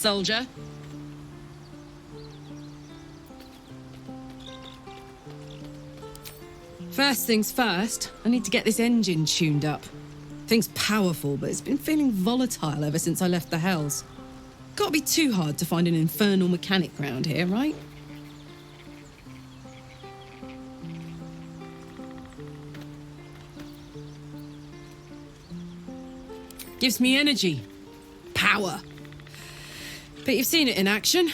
soldier. First things first, I need to get this engine tuned up. Thing's powerful, but it's been feeling volatile ever since I left the Hells. Can't be too hard to find an infernal mechanic round here, right? Gives me energy. Power. But you've seen it in action.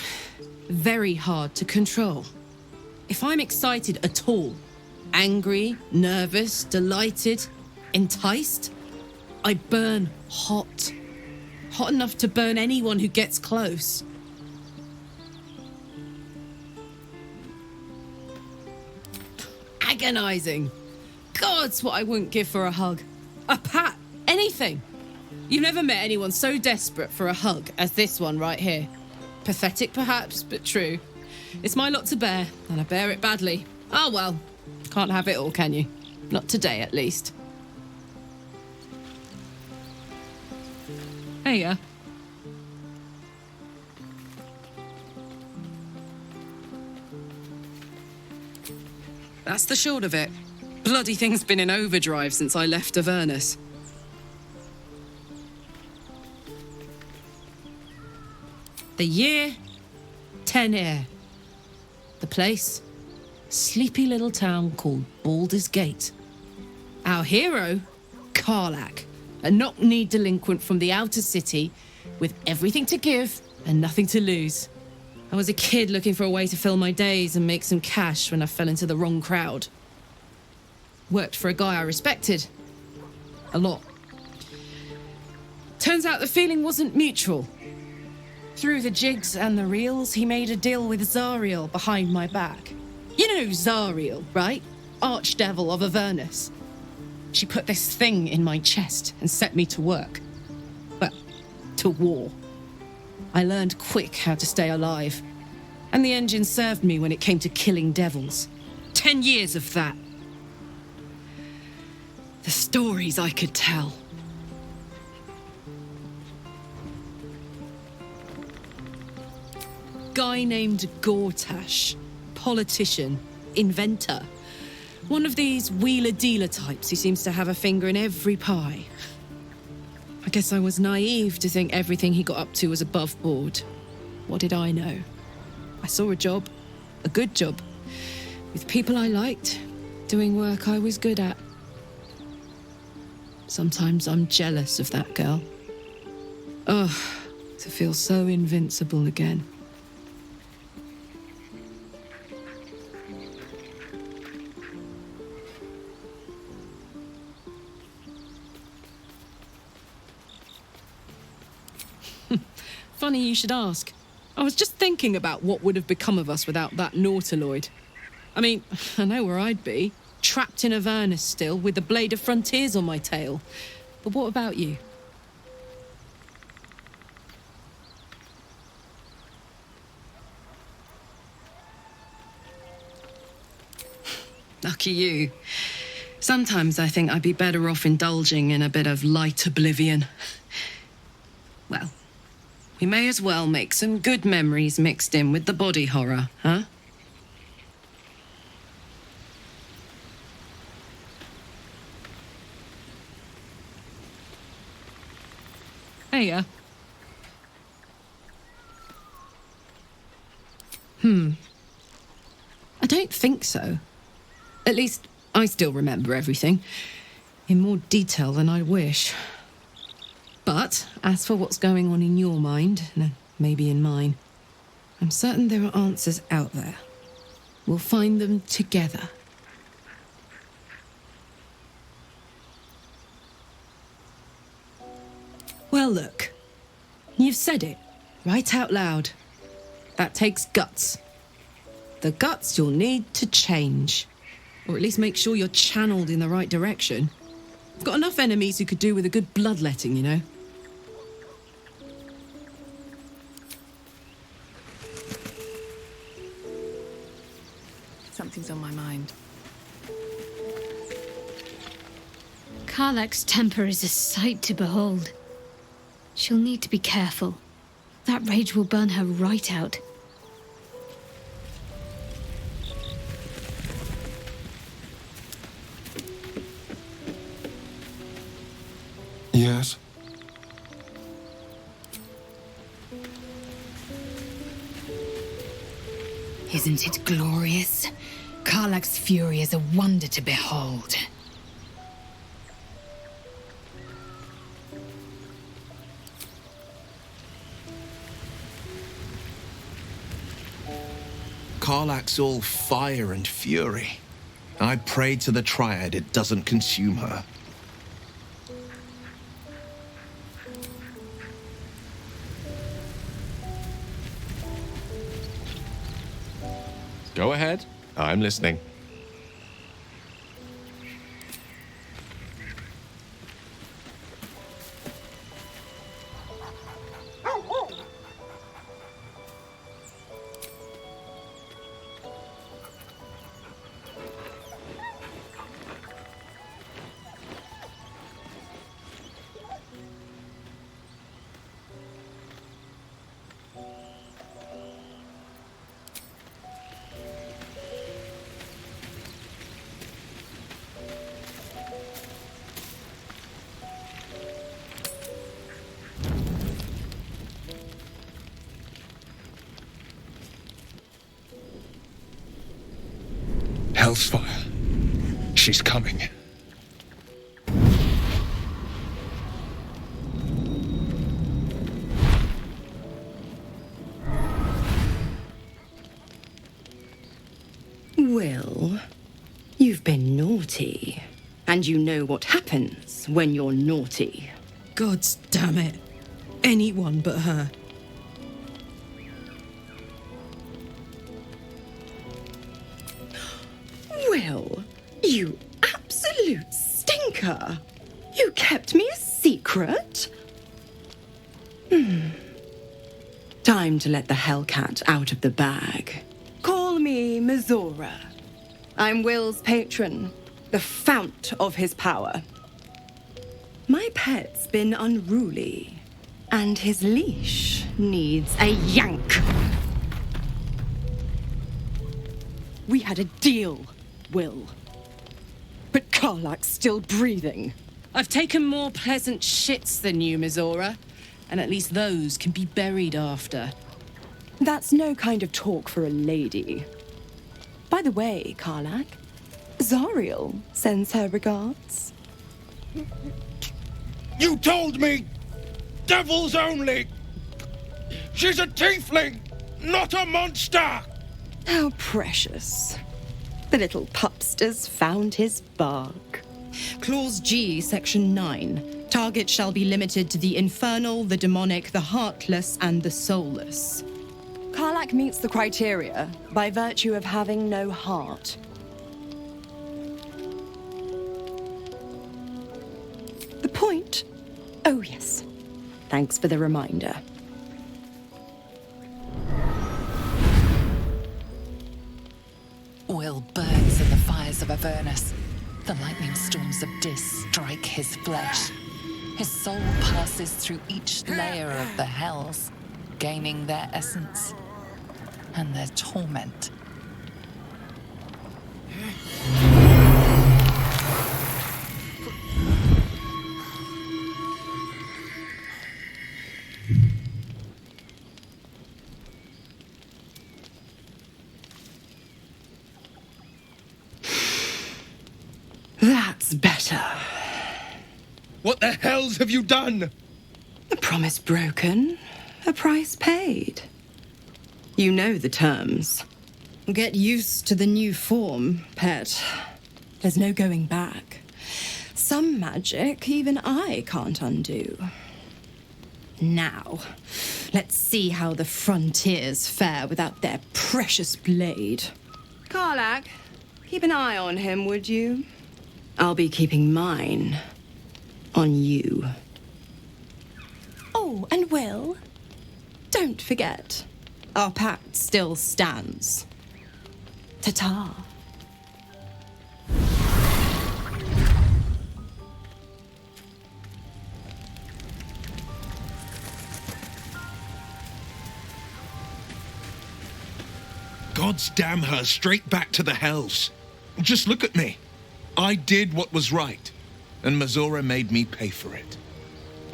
Very hard to control. If I'm excited at all, angry, nervous, delighted, enticed, I burn hot. Hot enough to burn anyone who gets close. Agonizing. God's what I wouldn't give for a hug. A pat. Anything. You've never met anyone so desperate for a hug as this one right here. Pathetic perhaps, but true. It's my lot to bear, and I bear it badly. Ah, well. Can't have it all, can you? Not today, at least. Heya. That's the short of it. Bloody thing's been in overdrive since I left Avernus. The year, 10 Air. The place, sleepy little town called Baldur's Gate. Our hero, Karlach, a knock-kneed delinquent from the outer city with everything to give and nothing to lose. I was a kid looking for a way to fill my days and make some cash when I fell into the wrong crowd. Worked for a guy I respected. A lot. Turns out the feeling wasn't mutual. Through the jigs and the reels, he made a deal with Zariel behind my back. You know Zariel, right? Archdevil of Avernus. She put this thing in my chest and set me to work. Well, to war. I learned quick how to stay alive. And the engine served me when it came to killing devils. 10 years of that. The stories I could tell. Guy named Gortash. Politician. Inventor. One of these wheeler-dealer types who seems to have a finger in every pie. I guess I was naive to think everything he got up to was above board. What did I know? I saw a job. A good job. With people I liked. Doing work I was good at. Sometimes I'm jealous of that girl. Ugh, to feel so invincible again. Funny you should ask. I was just thinking about what would have become of us without that Nautiloid. I mean, I know where I'd be. Trapped in Avernus still, with the Blade of Frontiers on my tail. But what about you? Lucky you. Sometimes I think I'd be better off indulging in a bit of light oblivion. Well, we may as well make some good memories mixed in with the body horror, huh? Heya. I don't think so. At least, I still remember everything. In more detail than I wish. But, as for what's going on in your mind, and maybe in mine, I'm certain there are answers out there. We'll find them together. Well, look. You've said it, right out loud. That takes guts. The guts you'll need to change. Or at least make sure you're channeled in the right direction. I've got enough enemies who could do with a good bloodletting, you know? Something's on my mind. Karlach's temper is a sight to behold. She'll need to be careful. that rage will burn her right out. Yes? Isn't it glorious? Karlach's fury is a wonder to behold. Karlach's all fire and fury. I pray to the Triad it doesn't consume her. Go ahead. I'm listening. Hellsfire. She's coming. Wyll, you've been naughty. And you know what happens when you're naughty. God damn it. Anyone but her. Wyll, you absolute stinker. You kept me a secret? Time to let the Hellcat out of the bag. Call me Mizora. I'm Wyll's patron, the fount of his power. My pet's been unruly, and his leash needs a yank. We had a deal, Wyll. But Karlach's still breathing. I've taken more pleasant shits than you, Mizora. And at least those can be buried after. That's no kind of talk for a lady. By the way, Karlach, Zariel sends her regards. You told me! Devils only! She's a tiefling, not a monster! How precious. The little pupster's found his bark. Clause G, Section 9. Target shall be limited to the infernal, the demonic, the heartless, and the soulless. Karlach meets the criteria by virtue of having no heart. The point? Oh, yes. Thanks for the reminder. Wyll burns in the fires of Avernus. The lightning storms of Dis strike his flesh. His soul passes through each layer of the hells, gaining their essence and their torment. That's better. What the hells have you done? A promise broken, a price paid. You know the terms. Get used to the new form, pet. There's no going back. Some magic even I can't undo. Now, let's see how the frontiers fare without their precious blade. Karlach, keep an eye on him, would you? I'll be keeping mine on you. Oh, and Wyll, don't forget, our pact still stands. Ta-ta. Gods damn her, straight back to the hells. Just look at me. I did what was right, and Mizora made me pay for it.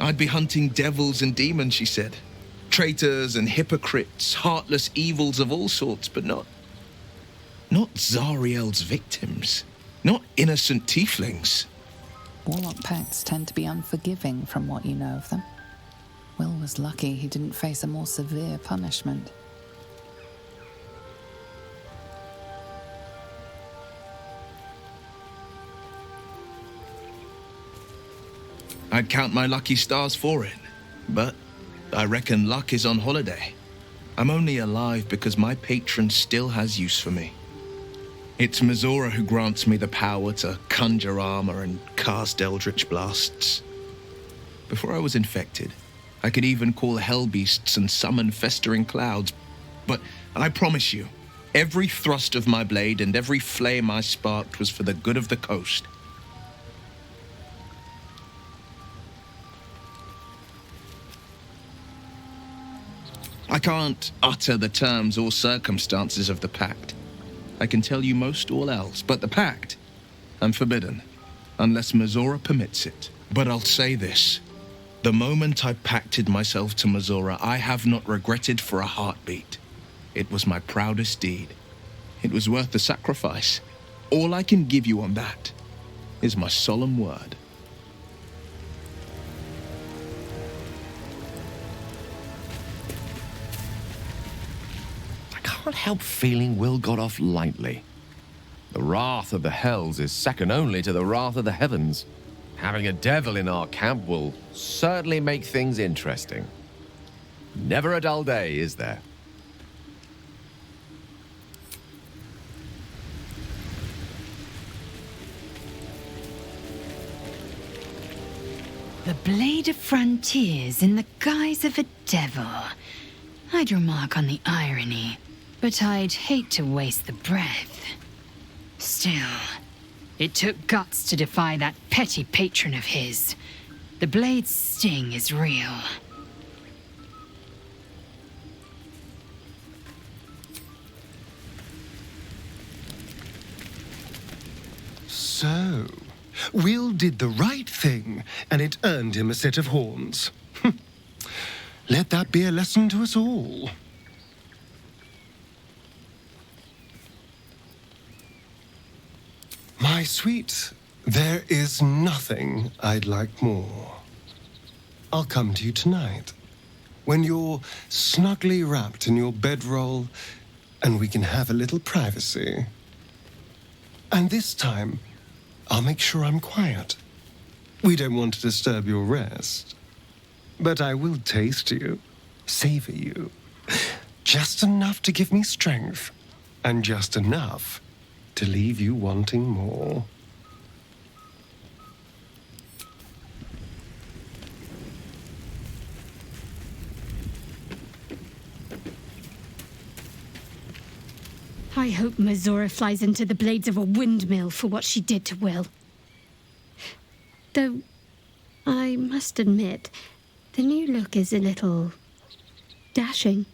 I'd be hunting devils and demons, she said. Traitors and hypocrites, heartless evils of all sorts, but not Zariel's victims. Not innocent tieflings. Warlock pacts tend to be unforgiving from what you know of them. Wyll was lucky he didn't face a more severe punishment. I'd count my lucky stars for it, but I reckon luck is on holiday. I'm only alive because my patron still has use for me. It's Mizora who grants me the power to conjure armor and cast eldritch blasts. Before I was infected, I could even call hell beasts and summon festering clouds. But I promise you, every thrust of my blade and every flame I sparked was for the good of the coast. I can't utter the terms or circumstances of the pact. I can tell you most all else, but the pact, I'm forbidden, unless Mizora permits it. But I'll say this. The moment I pacted myself to Mizora, I have not regretted for a heartbeat. It was my proudest deed. It was worth the sacrifice. All I can give you on that is my solemn word. I can't help feeling Wyll got off lightly. The wrath of the hells is second only to the wrath of the heavens. Having a devil in our camp will certainly make things interesting. Never a dull day, is there? The Blade of Frontiers in the guise of a devil. I'd remark on the irony, but I'd hate to waste the breath. Still, it took guts to defy that petty patron of his. The blade's sting is real. So, Wyll did the right thing, and it earned him a set of horns. Let that be a lesson to us all. My sweet, there is nothing I'd like more. I'll come to you tonight, when you're snugly wrapped in your bedroll, and we can have a little privacy. And this time, I'll make sure I'm quiet. We don't want to disturb your rest. But I will taste you, savor you. Just enough to give me strength, and just enough to leave you wanting more. I hope Mizora flies into the blades of a windmill for what she did to Wyll. Though, I must admit, the new look is a little dashing.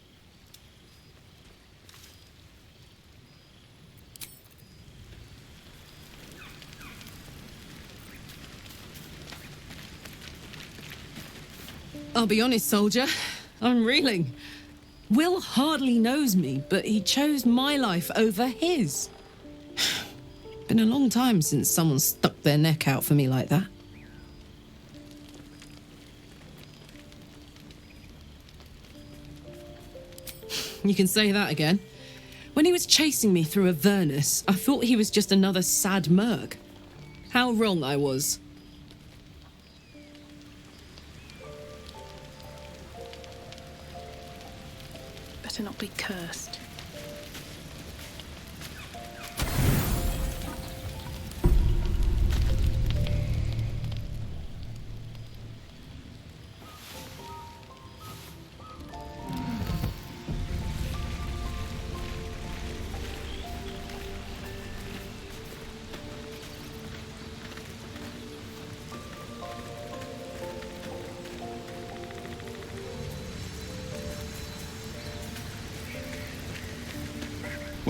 I'll be honest, soldier. I'm reeling. Wyll hardly knows me, but he chose my life over his. Been a long time since someone stuck their neck out for me like that. You can say that again. When he was chasing me through Avernus, I thought he was just another sad merc. How wrong I was. Better not be cursed.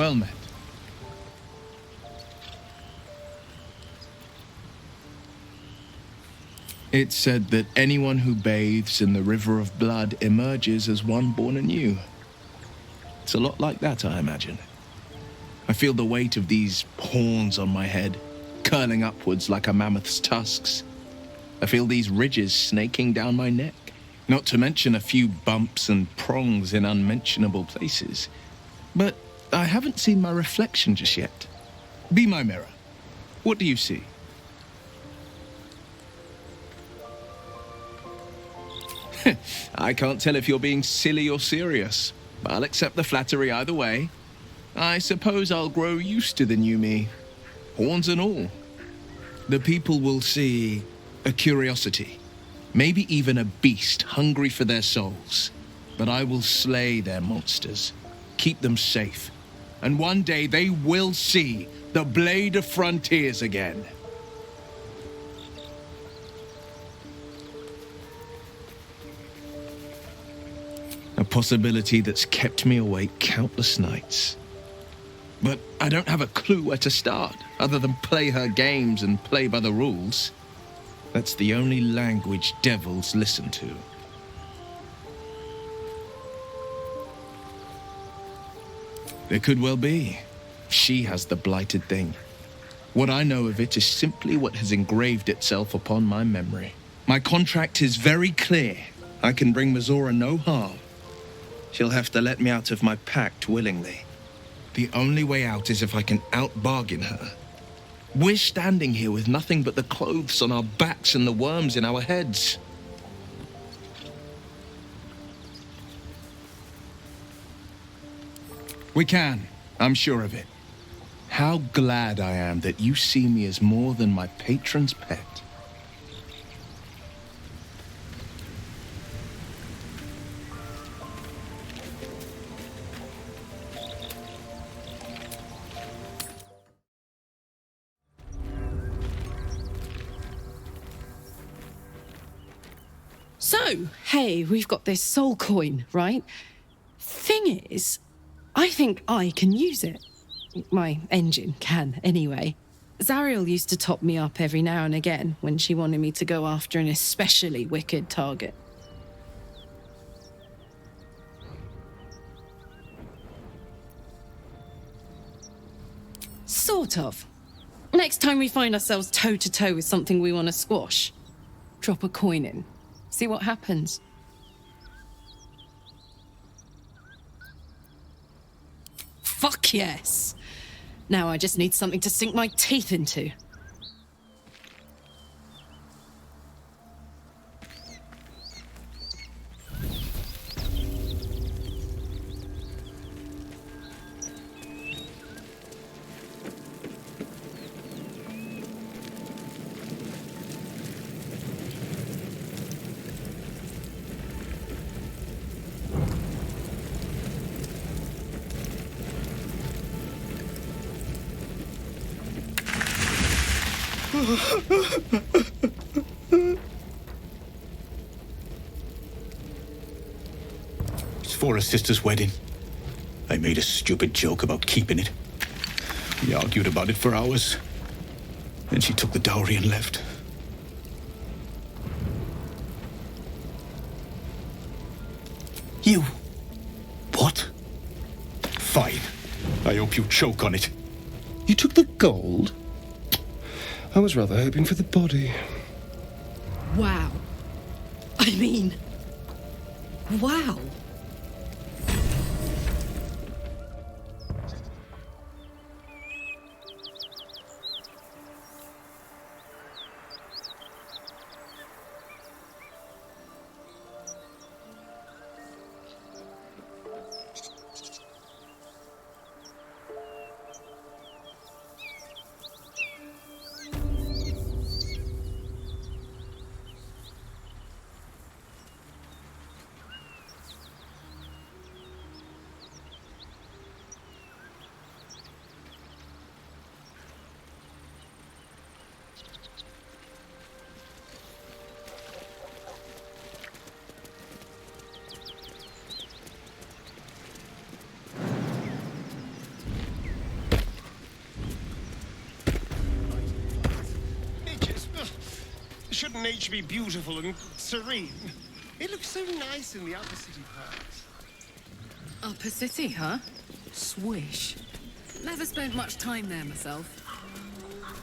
Well met. It's said that anyone who bathes in the river of blood emerges as one born anew. It's a lot like that, I imagine. I feel the weight of these horns on my head, curling upwards like a mammoth's tusks. I feel these ridges snaking down my neck, not to mention a few bumps and prongs in unmentionable places. But I haven't seen my reflection just yet. Be my mirror. What do you see? I can't tell if you're being silly or serious. I'll accept the flattery either way. I suppose I'll grow used to the new me, horns and all. The people will see a curiosity, maybe even a beast hungry for their souls. But I will slay their monsters, keep them safe, and one day they will see the Blade of Frontiers again. A possibility that's kept me awake countless nights. But I don't have a clue where to start, other than play her games and play by the rules. That's the only language devils listen to. There could well be. She has the blighted thing. What I know of it is simply what has engraved itself upon my memory. My contract is very clear. I can bring Mizora no harm. She'll have to let me out of my pact willingly. The only way out is if I can out-bargain her. We're standing here with nothing but the clothes on our backs and the worms in our heads. We can. I'm sure of it. How glad I am that you see me as more than my patron's pet. So, hey, we've got this soul coin, right? Thing is, I think I can use it. My engine can, anyway. Zariel used to top me up every now and again when she wanted me to go after an especially wicked target. Sort of. Next time we find ourselves toe-to-toe with something we want to squash, drop a coin in. See what happens. Fuck yes! Now I just need something to sink my teeth into. It's for her sister's wedding. I made a stupid joke about keeping it. We argued about it for hours. Then she took the dowry and left. You? What? Fine. I hope you choke on it. You took the gold? I was rather hoping for the body. Wow. I mean, wow. Shouldn't nature be beautiful and serene? It looks so nice in the upper city parts. Upper City, huh? Swish. Never spent much time there myself.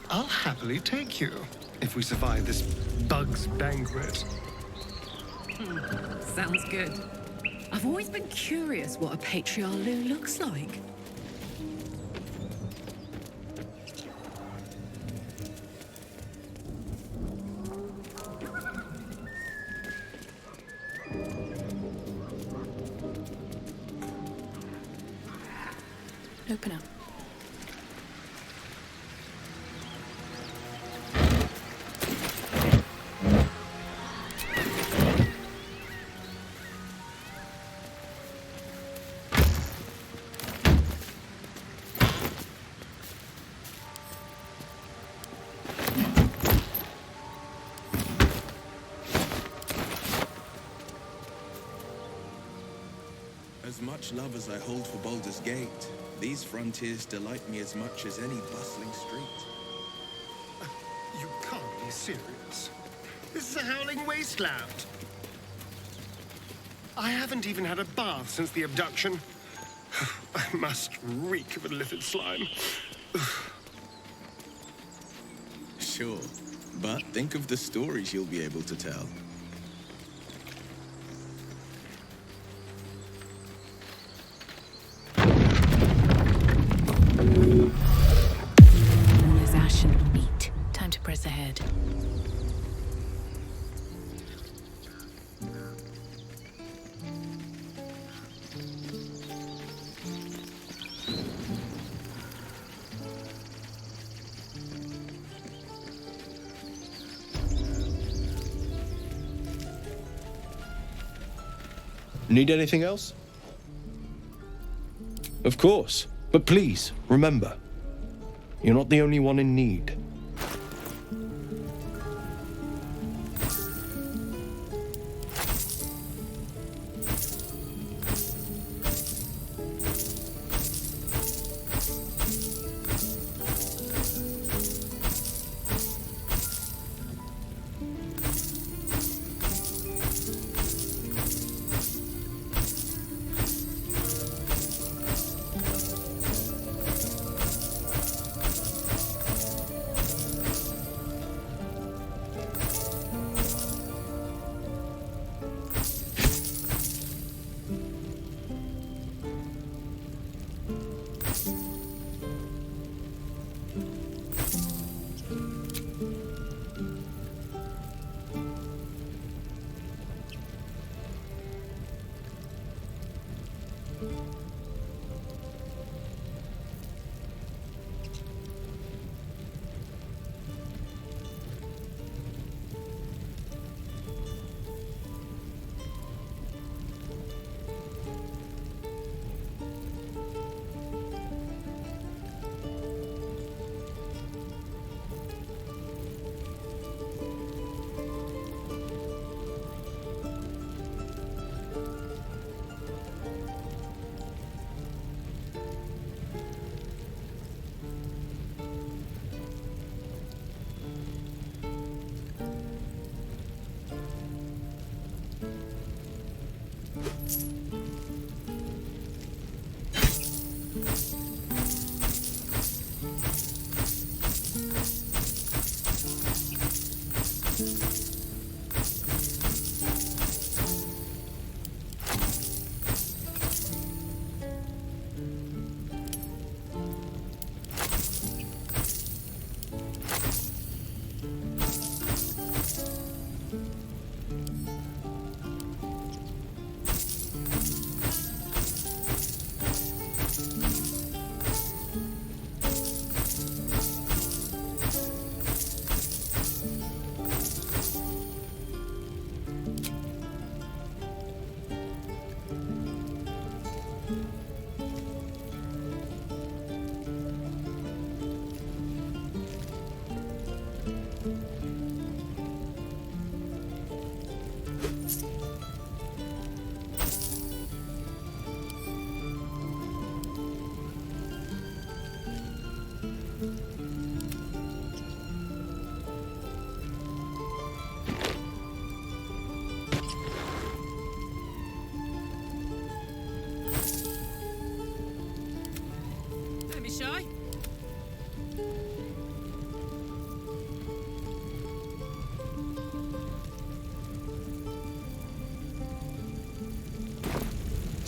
I'll happily take you, if we survive this bug's banquet. Sounds good. I've always been curious what a patriarch looks like. Open up. As much love as I hold for Baldur's Gate, these frontiers delight me as much as any bustling street. You can't be serious. This is a howling wasteland. I haven't even had a bath since the abduction. I must reek of illithid slime. Sure, but think of the stories you'll be able to tell. All is ash and meat. Time to press ahead. Need anything else? Of course. But please, remember, you're not the only one in need.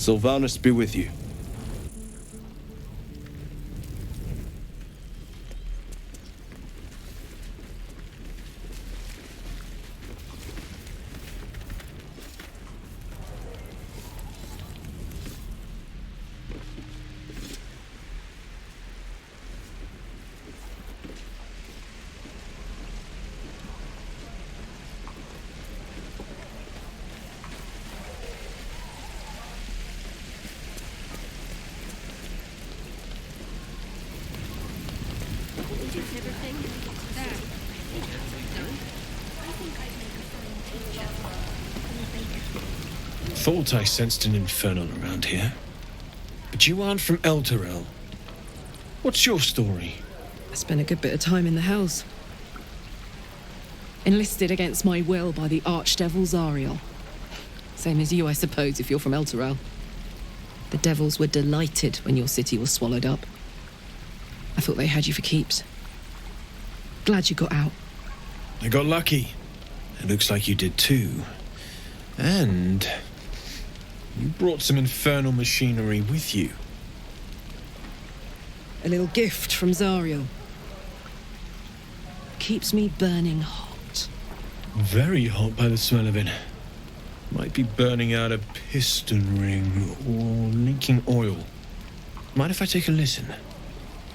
Sylvanus be with you. Thought I sensed an infernal around here. But you aren't from Elturel. What's your story? I spent a good bit of time in the Hells. Enlisted against my will by the Archdevil Zariel. Same as you, I suppose, if you're from Elturel. The devils were delighted when your city was swallowed up. I thought they had you for keeps. Glad you got out. I got lucky. It looks like you did too. And you brought some infernal machinery with you. A little gift from Zariel. Keeps me burning hot. Very hot by the smell of it. Might be burning out a piston ring or leaking oil. Mind if I take a listen?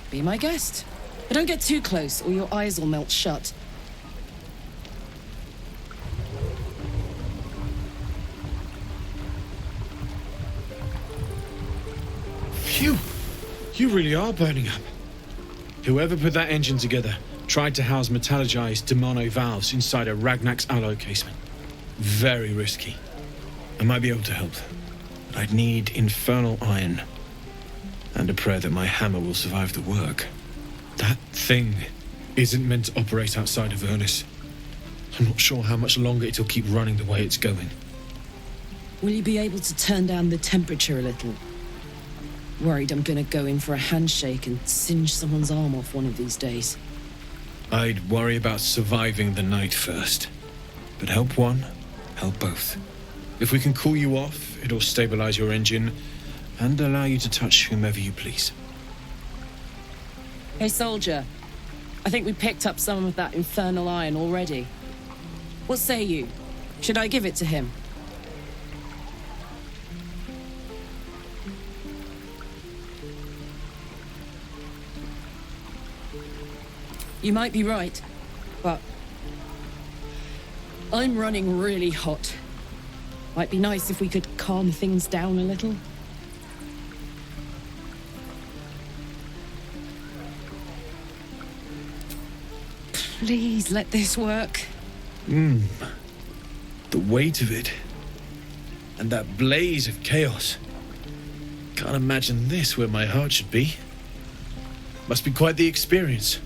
Be my guest. But don't get too close or your eyes will melt shut. Phew! You really are burning up. Whoever put that engine together tried to house metallogized demono valves inside a Ragnak's alloy casement. Very risky. I might be able to help, but I'd need infernal iron and a prayer that my hammer will survive the work. That thing isn't meant to operate outside of Avernus. I'm not sure how much longer it'll keep running the way it's going. Will you be able to turn down the temperature a little? Worried I'm gonna go in for a handshake and singe someone's arm off one of these days. I'd worry about surviving the night first. But help one, help both. If we can cool you off, it'll stabilize your engine and allow you to touch whomever you please. Hey, soldier. I think we picked up some of that infernal iron already. What say you? Should I give it to him? You might be right, but I'm running really hot. Might be nice if we could calm things down a little. Please let this work. The weight of it. And that blaze of chaos. Can't imagine this where my heart should be. Must be quite the experience.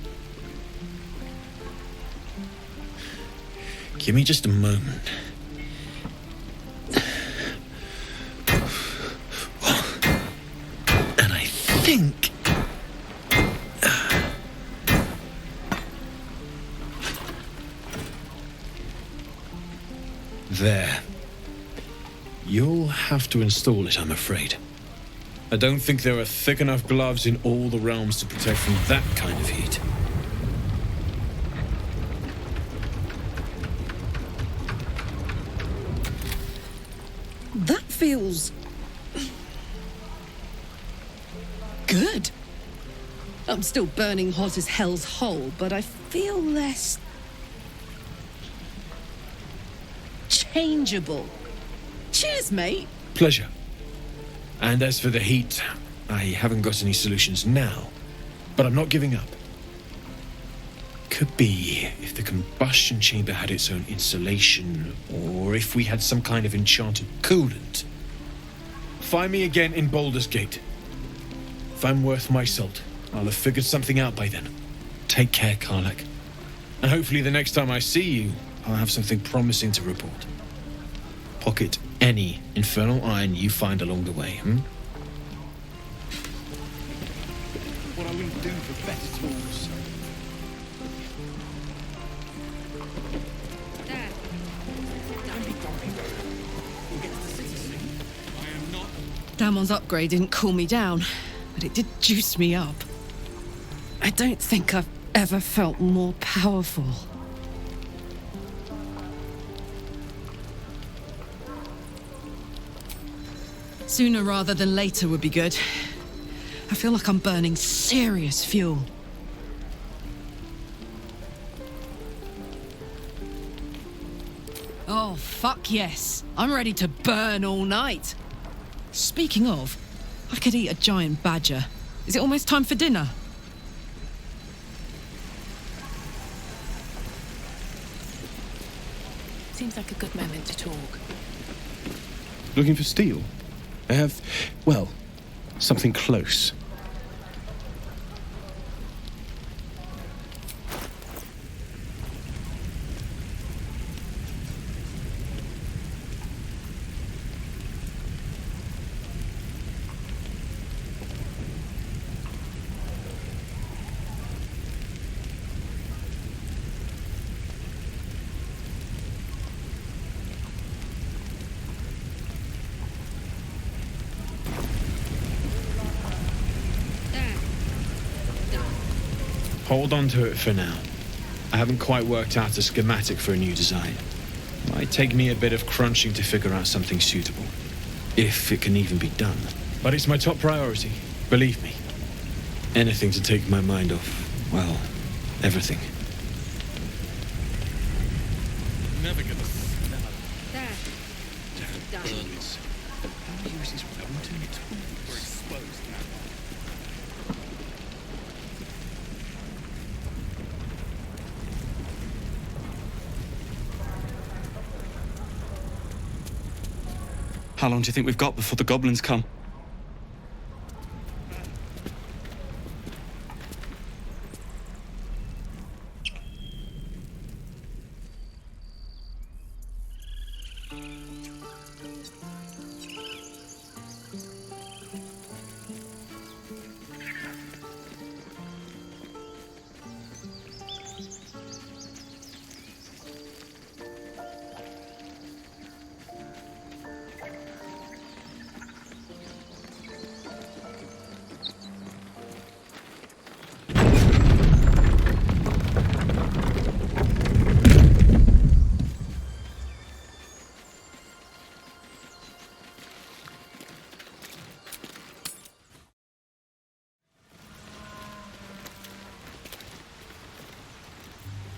Give me just a moment. And I think... There. You'll have to install it, I'm afraid. I don't think there are thick enough gloves in all the realms to protect from that kind of heat. That feels... good. I'm still burning hot as hell's hole, but I feel less... changeable. Cheers, mate. Pleasure. And as for the heat, I haven't got any solutions now, but I'm not giving up. Could be if the combustion chamber had its own insulation, or if we had some kind of enchanted coolant. Find me again in Baldur's Gate. If I'm worth my salt, I'll have figured something out by then. Take care, Karlach. And hopefully the next time I see you, I'll have something promising to report. Pocket any infernal iron you find along the way, What I wouldn't do for better tools. Don't be grumpy, We'll get to the city soon. I am not Damon's upgrade didn't cool me down, but it did juice me up. I don't think I've ever felt more powerful. Sooner rather than later would be good. I feel like I'm burning serious fuel. Oh, fuck yes. I'm ready to burn all night. Speaking of, I could eat a giant badger. Is it almost time for dinner? Seems like a good moment to talk. Looking for steel? I have, well, something close. Hold on to it for now. I haven't quite worked out a schematic for a new design. Might take me a bit of crunching to figure out something suitable. If it can even be done. But it's my top priority, believe me. Anything to take my mind off, well, everything. Never gonna smell. We're exposed now. How long do you think we've got before the goblins come?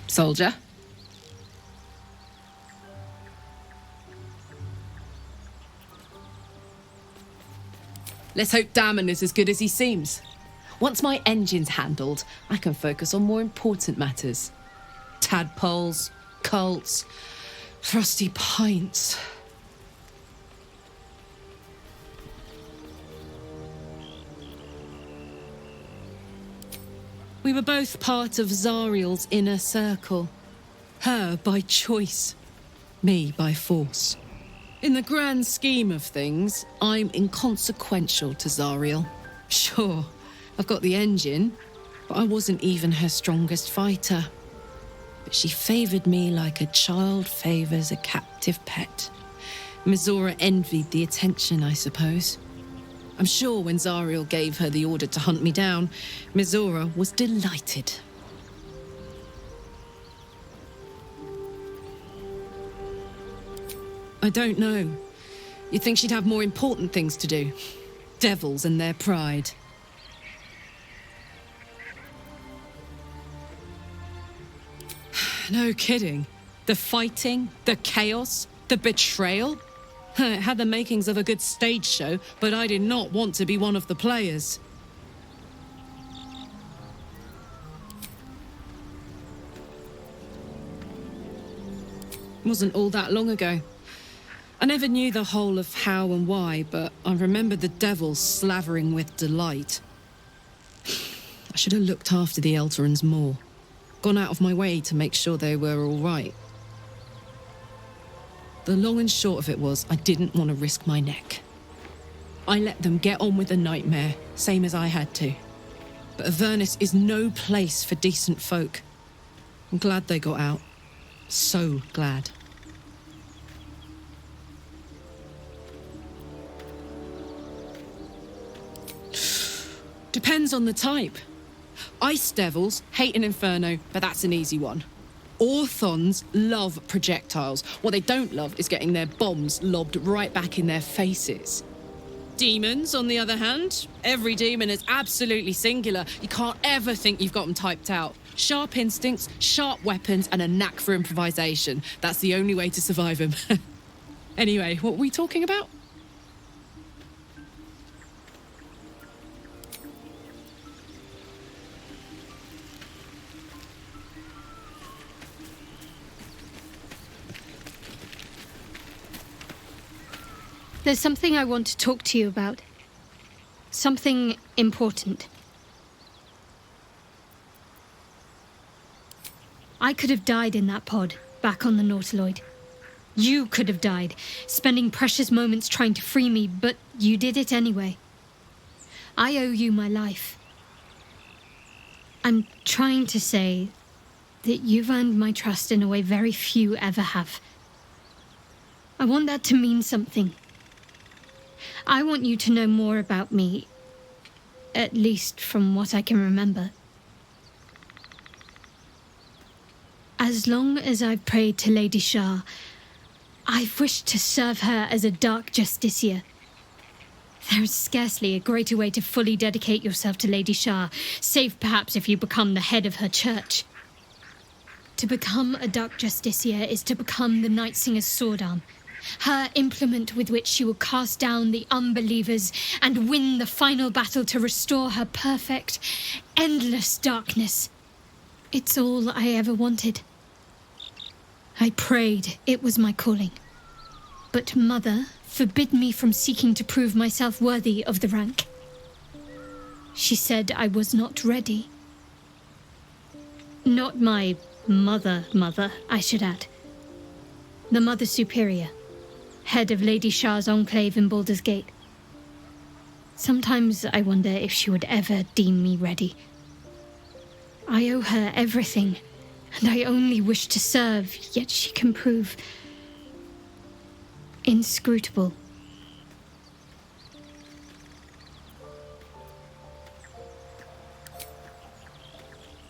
Soldier. Let's hope Damon is as good as he seems. Once my engine's handled, I can focus on more important matters. Tadpoles, cults, frosty pints. We were both part of Zariel's inner circle. Her by choice, me by force. In the grand scheme of things, I'm inconsequential to Zariel. Sure, I've got the engine, but I wasn't even her strongest fighter. But she favoured me like a child favours a captive pet. Mizora envied the attention, I suppose. I'm sure when Zariel gave her the order to hunt me down, Mizora was delighted. I don't know. You'd think she'd have more important things to do. Devils and their pride. No kidding. The fighting, the chaos, the betrayal. It had the makings of a good stage show, but I did not want to be one of the players. It wasn't all that long ago. I never knew the whole of how and why, but I remember the devils slavering with delight. I should have looked after the Elterans more. Gone out of my way to make sure they were all right. The long and short of it was, I didn't want to risk my neck. I let them get on with the nightmare, same as I had to. But Avernus is no place for decent folk. I'm glad they got out. So glad. Depends on the type. Ice devils hate an inferno, but that's an easy one. Orthons love projectiles. What they don't love is getting their bombs lobbed right back in their faces. Demons, on the other hand, every demon is absolutely singular. You can't ever think you've got them typed out. Sharp instincts, sharp weapons, and a knack for improvisation. That's the only way to survive them. Anyway, what were we talking about? There's something I want to talk to you about. Something important. I could have died in that pod, back on the Nautiloid. You could have died, spending precious moments trying to free me, but you did it anyway. I owe you my life. I'm trying to say that you've earned my trust in a way very few ever have. I want that to mean something. I want you to know more about me, at least from what I can remember. As long as I've prayed to Lady Shah, I've wished to serve her as a dark justiciar. There is scarcely a greater way to fully dedicate yourself to Lady Shah, save perhaps if you become the head of her church. To become a dark justiciar is to become the Night Singer's sword arm, her implement with which she will cast down the unbelievers and win the final battle to restore her perfect, endless darkness. It's all I ever wanted. I prayed it was my calling. But Mother forbid me from seeking to prove myself worthy of the rank. She said I was not ready. Not my mother, I should add. The Mother Superior, head of Lady Shah's enclave in Baldur's Gate. Sometimes I wonder if she would ever deem me ready. I owe her everything, and I only wish to serve, yet she can prove inscrutable.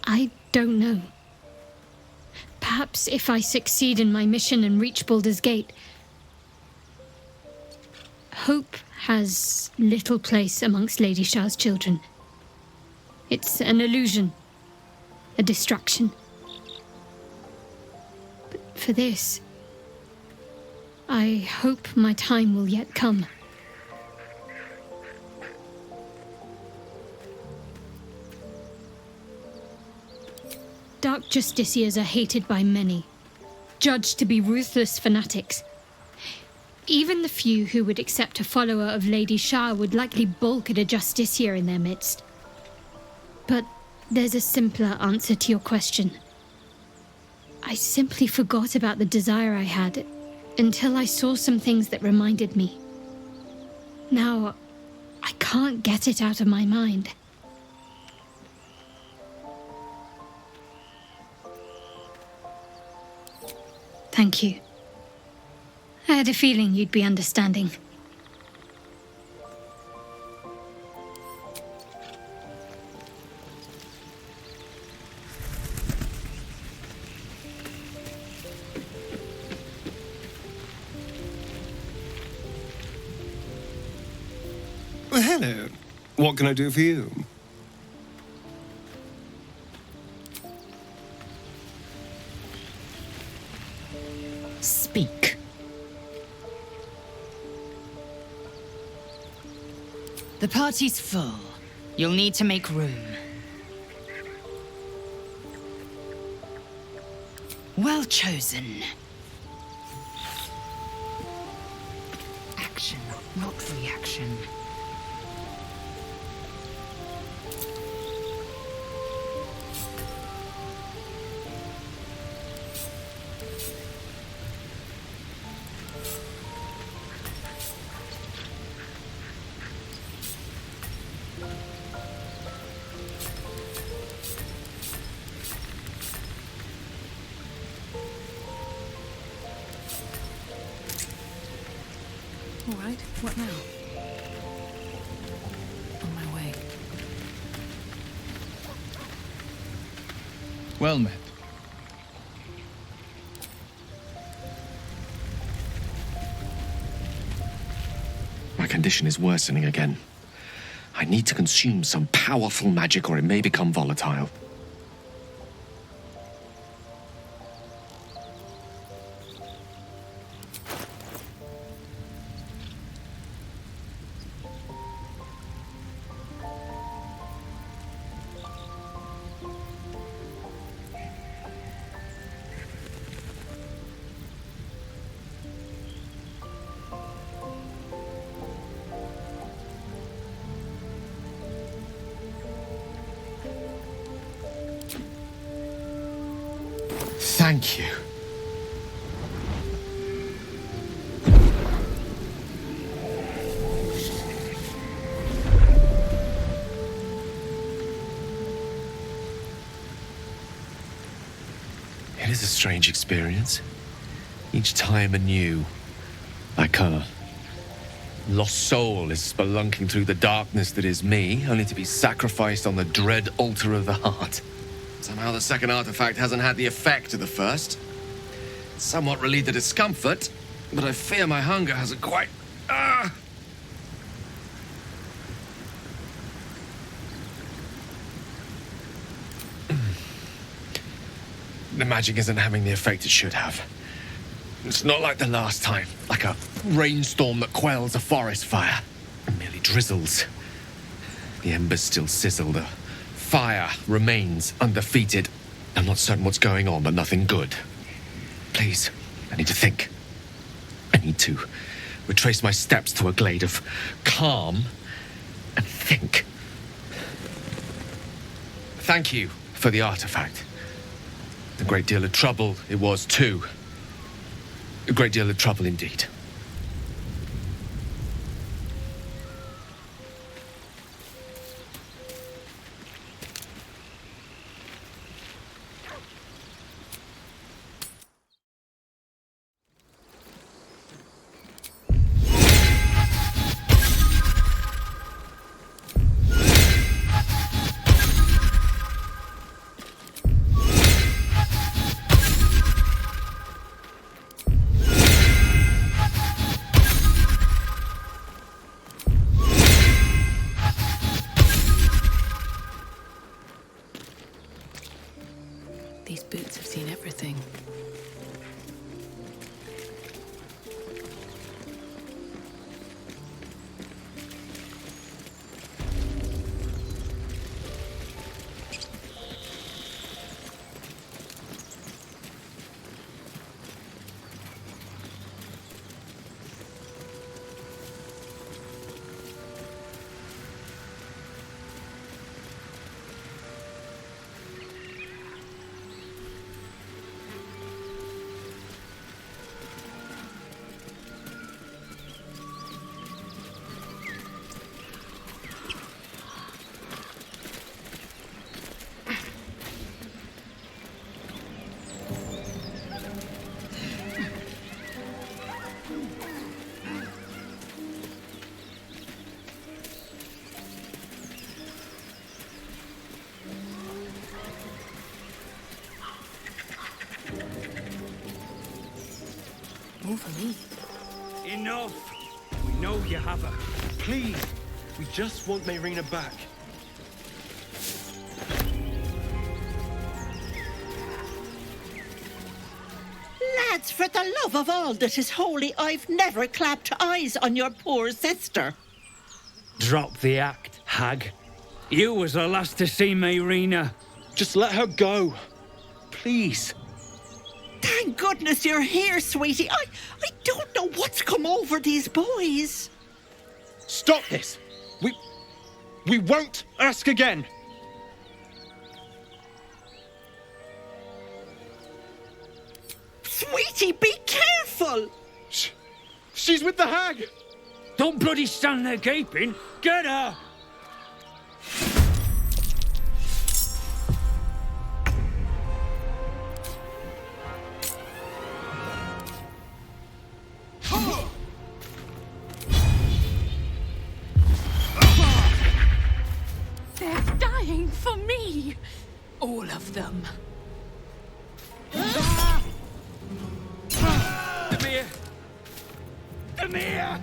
I don't know. Perhaps if I succeed in my mission and reach Baldur's Gate. Hope has little place amongst Lady Shah's children. It's an illusion, a distraction. But for this, I hope my time will yet come. Dark justiciars are hated by many, judged to be ruthless fanatics. Even the few who would accept a follower of Lady Shah would likely balk at a justiciar in their midst. But there's a simpler answer to your question. I simply forgot about the desire I had until I saw some things that reminded me. Now, I can't get it out of my mind. Thank you. I had a feeling you'd be understanding. Well, hello. What can I do for you? Speak. The party's full. You'll need to make room. Well chosen. Action, not reaction. All right, what now? On my way. Well met. My condition is worsening again. I need to consume some powerful magic or it may become volatile. Thank you. It is a strange experience. Each time anew. Like a lost soul is spelunking through the darkness that is me, only to be sacrificed on the dread altar of the heart. Somehow the second artifact hasn't had the effect of the first. It's somewhat relieved the discomfort, but I fear my hunger hasn't quite... The magic isn't having the effect it should have. It's not like the last time, like a rainstorm that quells a forest fire. It merely drizzles. The embers still sizzle, the fire remains undefeated. I'm not certain what's going on, but nothing good. Please, I need to think. I need to retrace my steps to a glade of calm and think. Thank you for the artifact. A great deal of trouble it was, too. A great deal of trouble indeed. These boots have seen everything. More for me. Enough! We know you have her. Please, we just want Mayrina back. Lads, for the love of all that is holy, I've never clapped eyes on your poor sister. Drop the act, hag. You was the last to see Mayrina. Just let her go. Please. Thank goodness you're here, sweetie. I don't know what's come over these boys. Stop this! We won't ask again! Sweetie, be careful! She's with the hag! Don't bloody stand there gaping! Get her! They're dying for me! All of them. them here!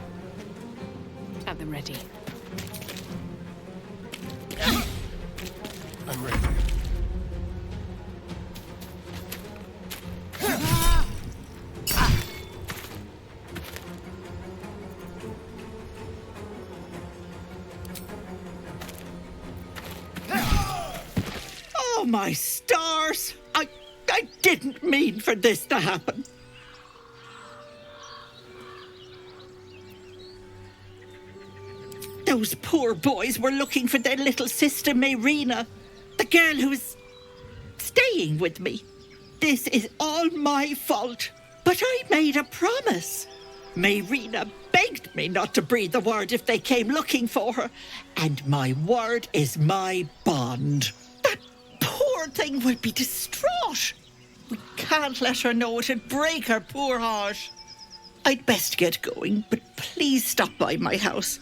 At the ready. I'm ready. Oh, my stars! I didn't mean for this to happen. Those poor boys were looking for their little sister, Mayrina, the girl who's staying with me. This is all my fault, but I made a promise. Mayrina begged me not to breathe a word if they came looking for her, and my word is my bond. That poor thing will be distraught. We can't let her know, it'd break her poor heart. I'd best get going, but please stop by my house.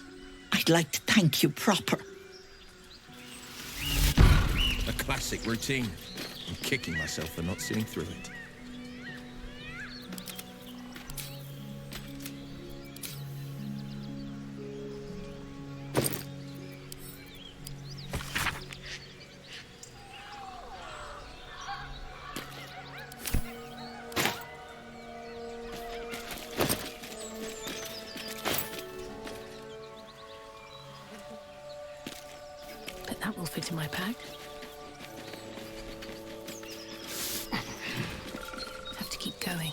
I'd like to thank you proper. A classic routine. I'm kicking myself for not seeing through it. But that will fit in my pack. Have to keep going.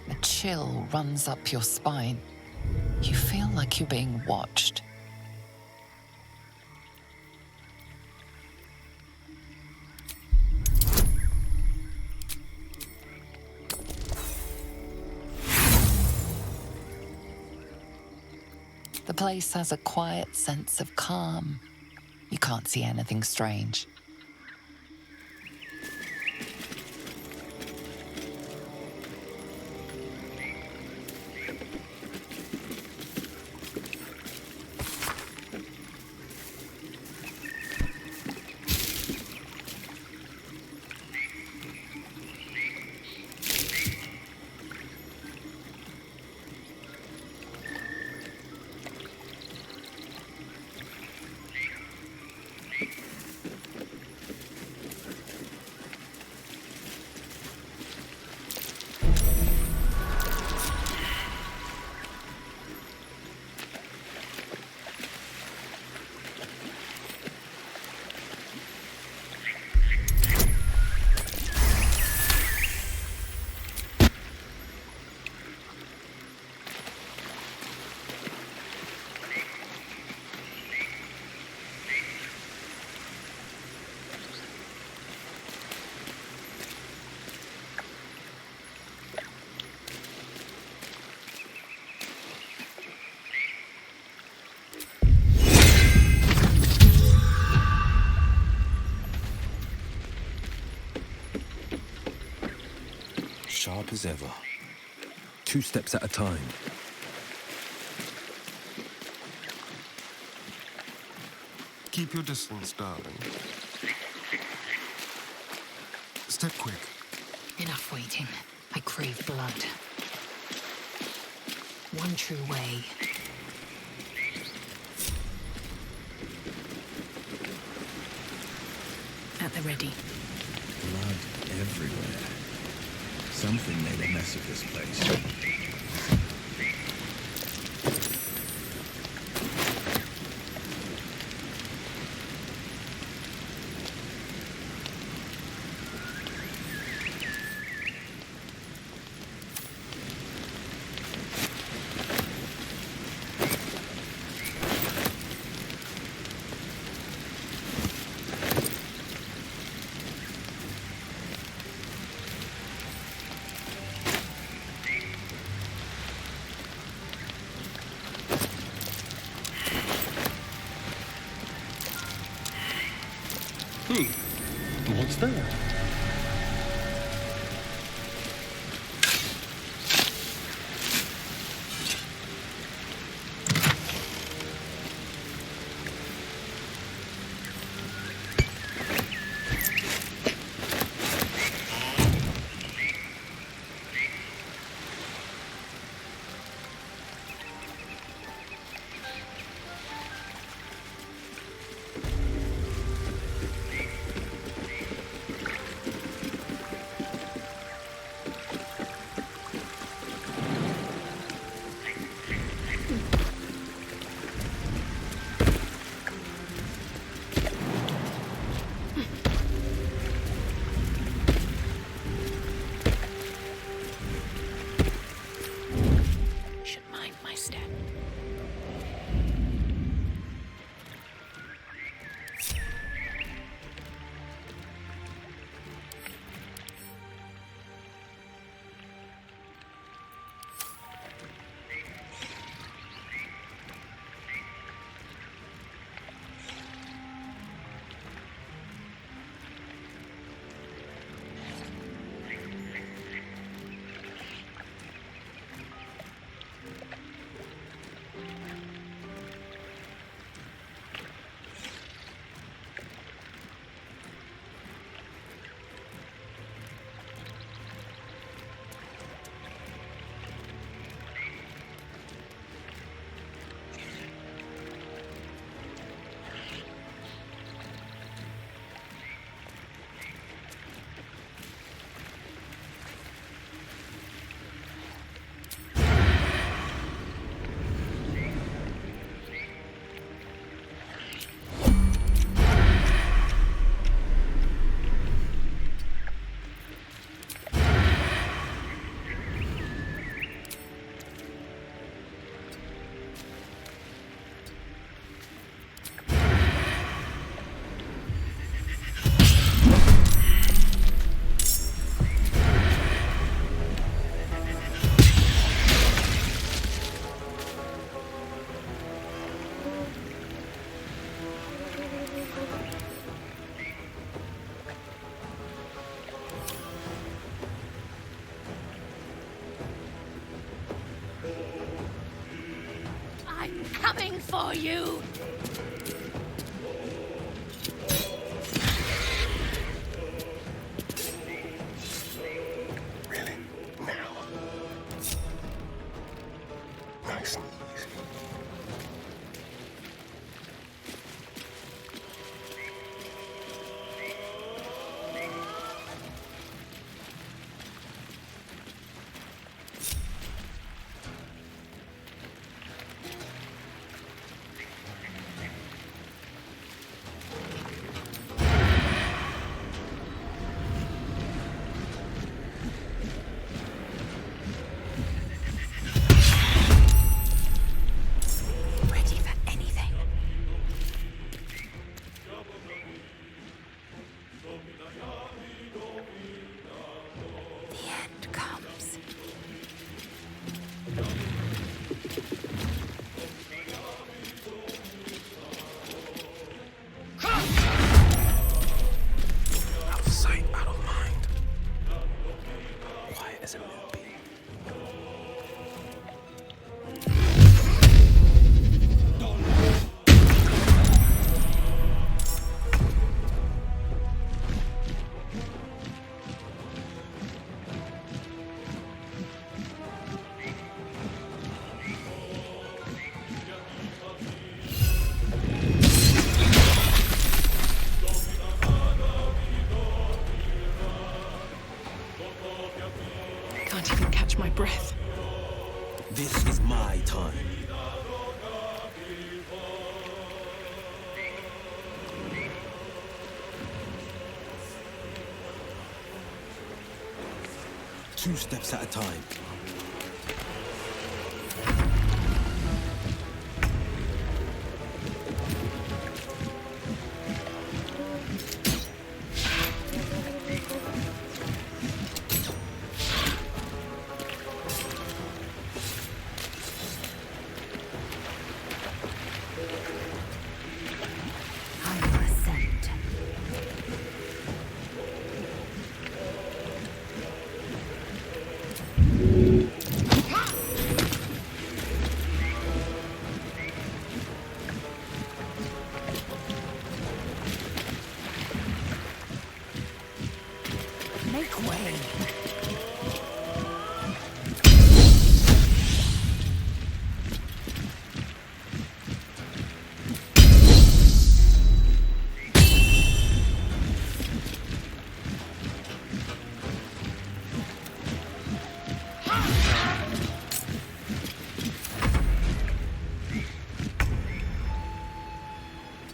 A chill runs up your spine. You feel like you're being watched. The place has a quiet sense of calm. You can't see anything strange. Sharp as ever. 2 steps at a time. Keep your distance, darling. Step quick. Enough waiting. I crave blood. One true way. At the ready. Blood everywhere. Something made a mess of this place. What's that? Coming for you! Really? Now? Nice and easy. Breath. This is my time. Two steps at a time.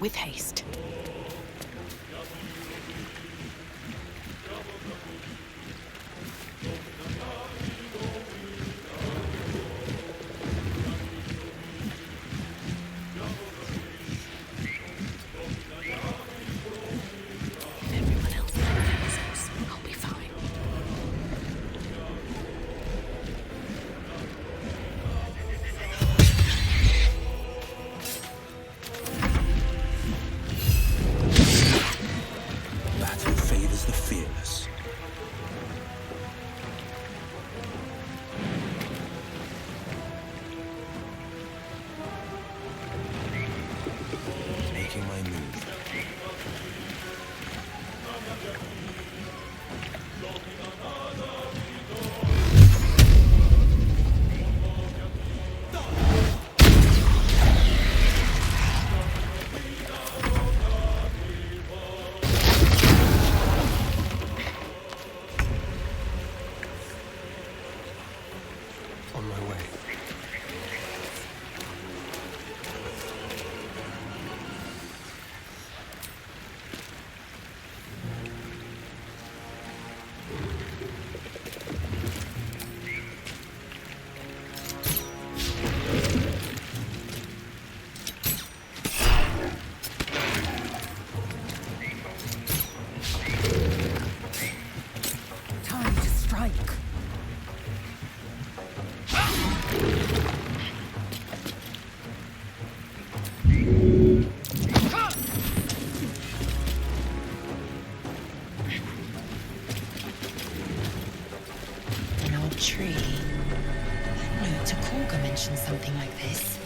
with haste. Tree. No, Takorga mentioned something like this.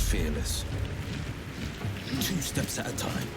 fearless. 2 steps at a time.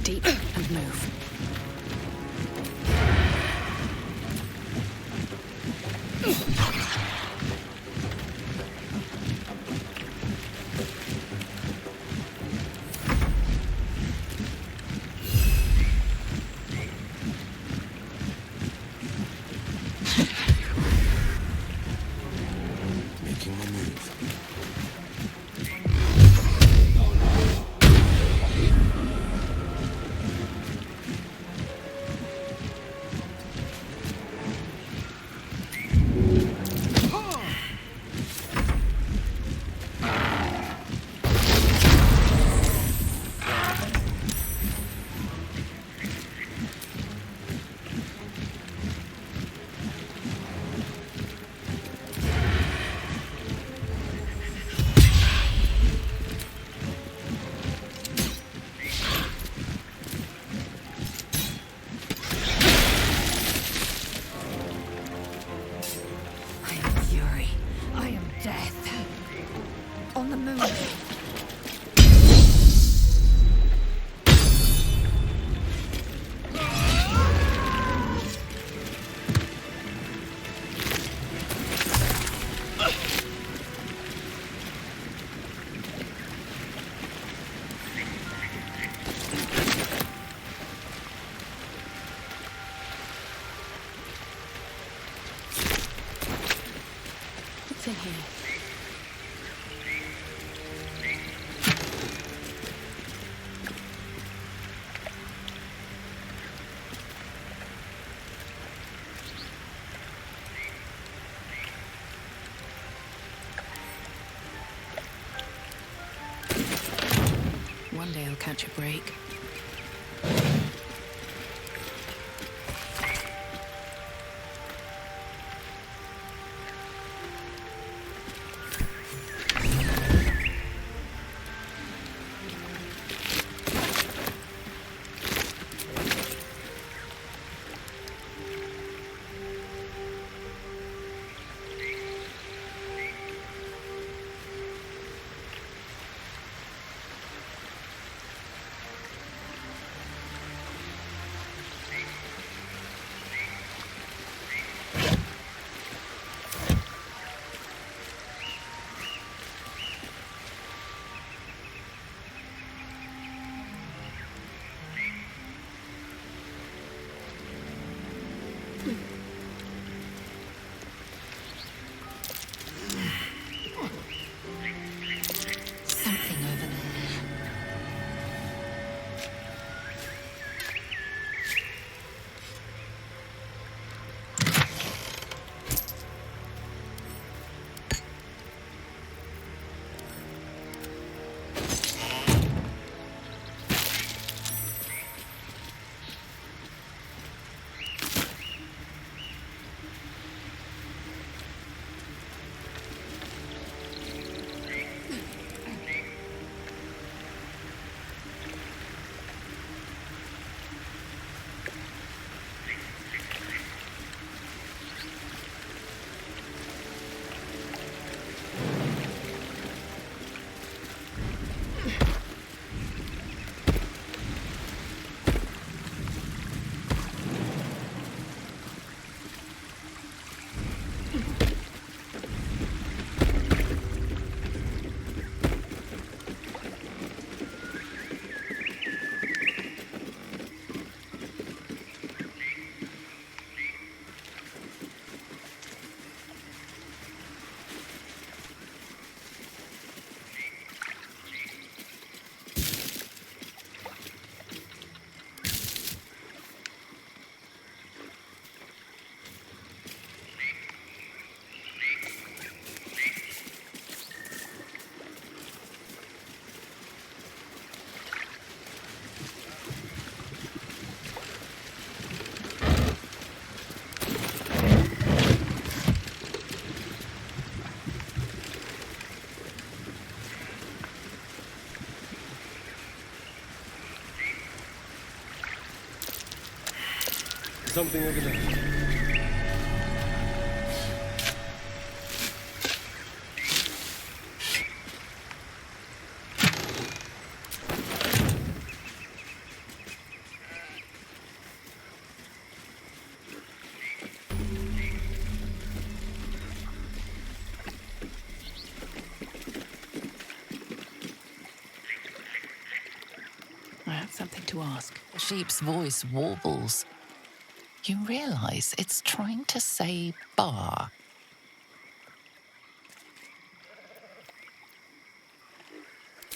Deep and move. Making my move. In here. One day I'll catch a break. Something over there. something to ask. The sheep's voice warbles. You realize it's trying to say bar.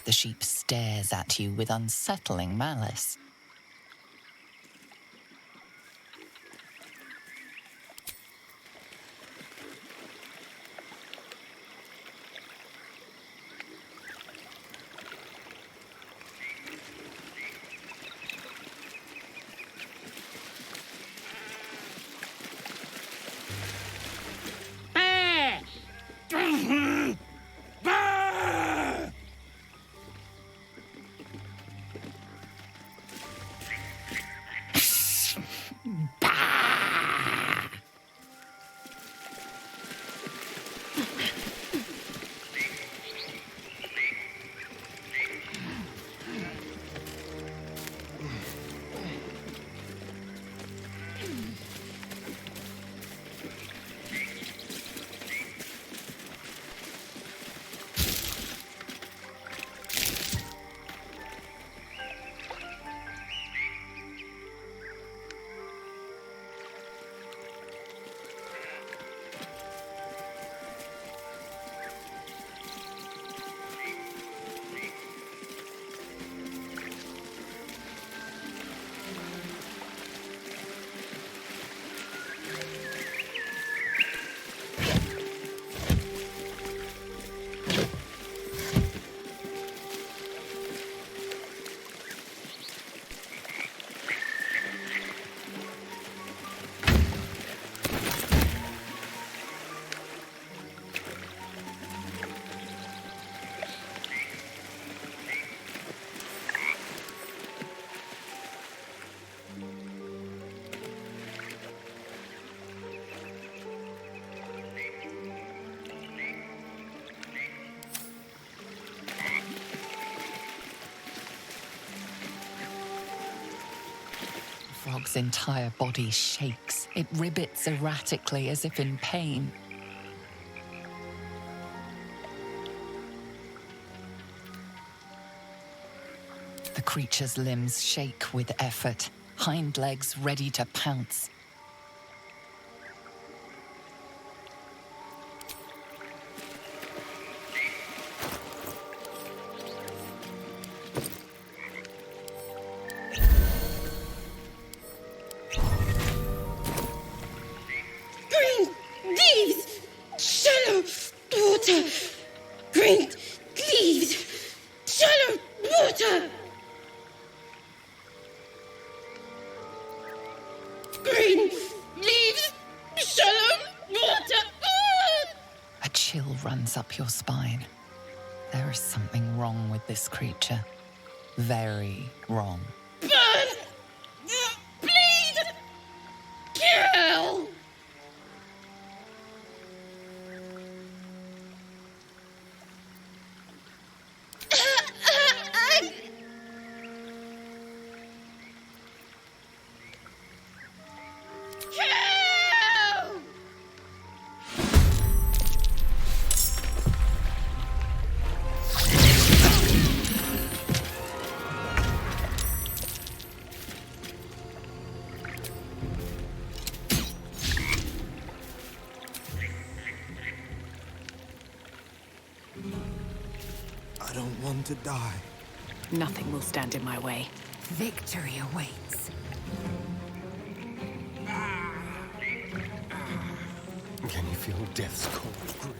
The sheep stares at you with unsettling malice. The frog's entire body shakes. It ribbits erratically as if in pain. The creature's limbs shake with effort, hind legs ready to pounce. Up your spine. There is something wrong with this creature. Very wrong. Burn! Bleed! Kill! To die. Nothing will stand in my way. Victory awaits. Can you feel death's cold grip?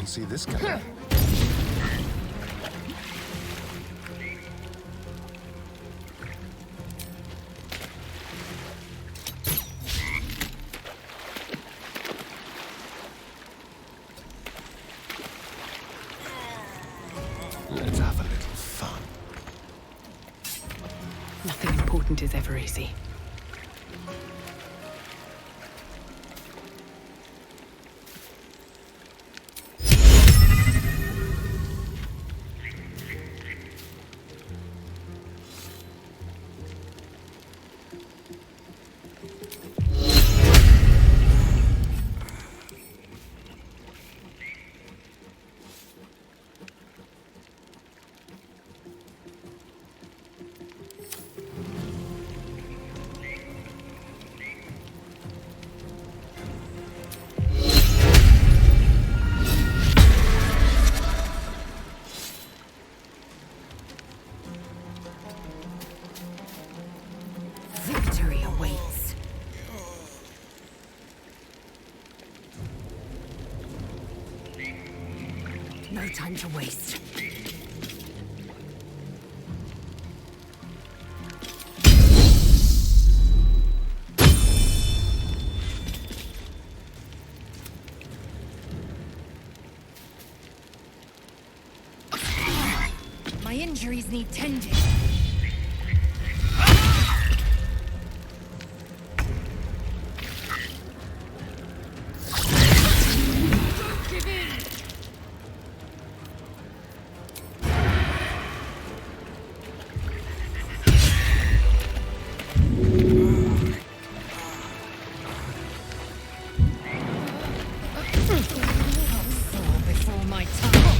See this guy. Let's have a little fun. Nothing important is ever easy. Victory awaits. No time to waste. My injuries need tending. Before my time.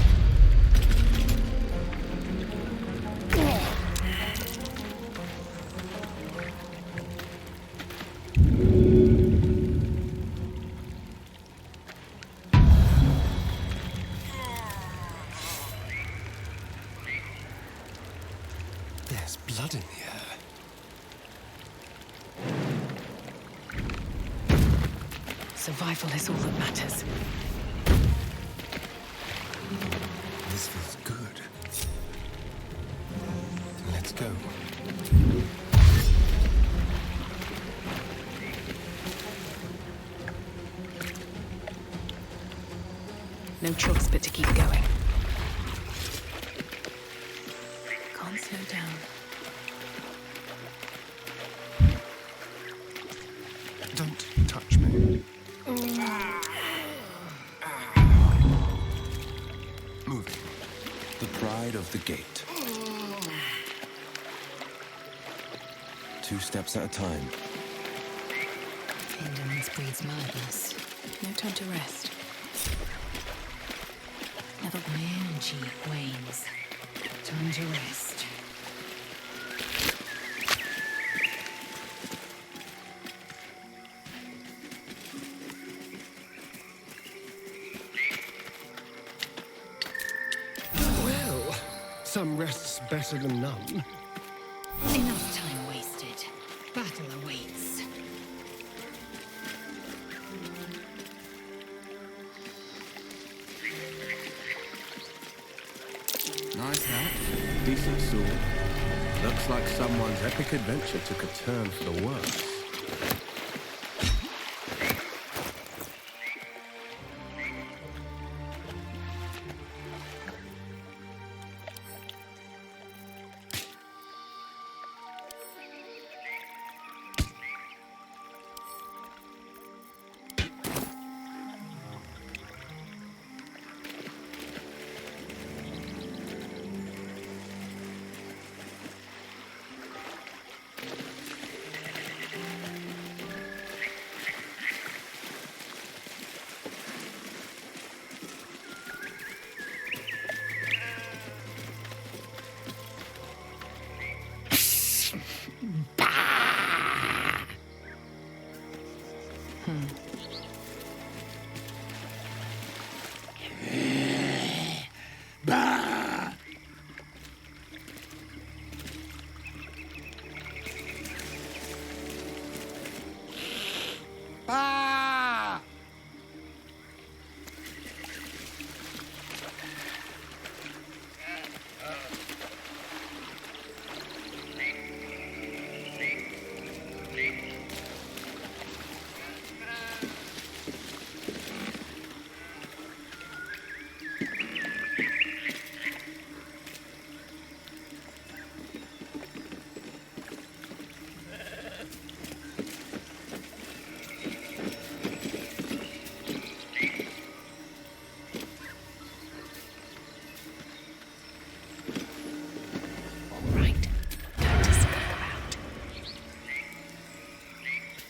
There's blood in the air. Survival is all that matters. This feels good. Let's go. No choice but to keep going. Can't slow down. Don't touch me. Moving. The pride of the gate. 2 steps at a time. Hindrance breeds madness. No time to rest. Never my energy wanes. Time to rest. Well, some rest's better than none. Enough time wasted. Battle awaits. Nice hat. Decent sword. Looks like someone's epic adventure took a turn for the worse.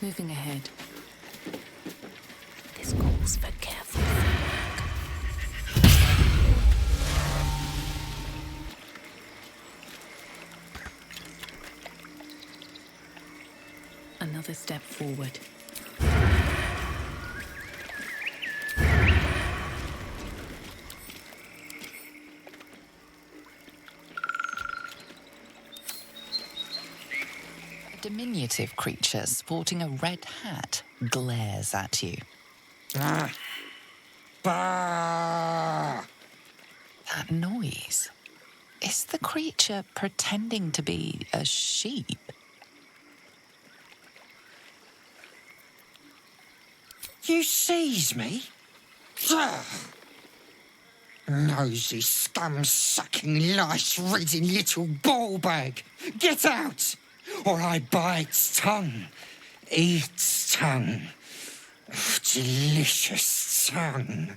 Moving ahead. This calls for careful footwork. Another step forward. diminutive creature sporting a red hat glares at you. Bah! That noise. Is the creature pretending to be a sheep? You seize me? Ugh. Nosy, scum-sucking, lice-reading little ballbag. Get out, or I bite its tongue. Eat its tongue. Oh, delicious tongue.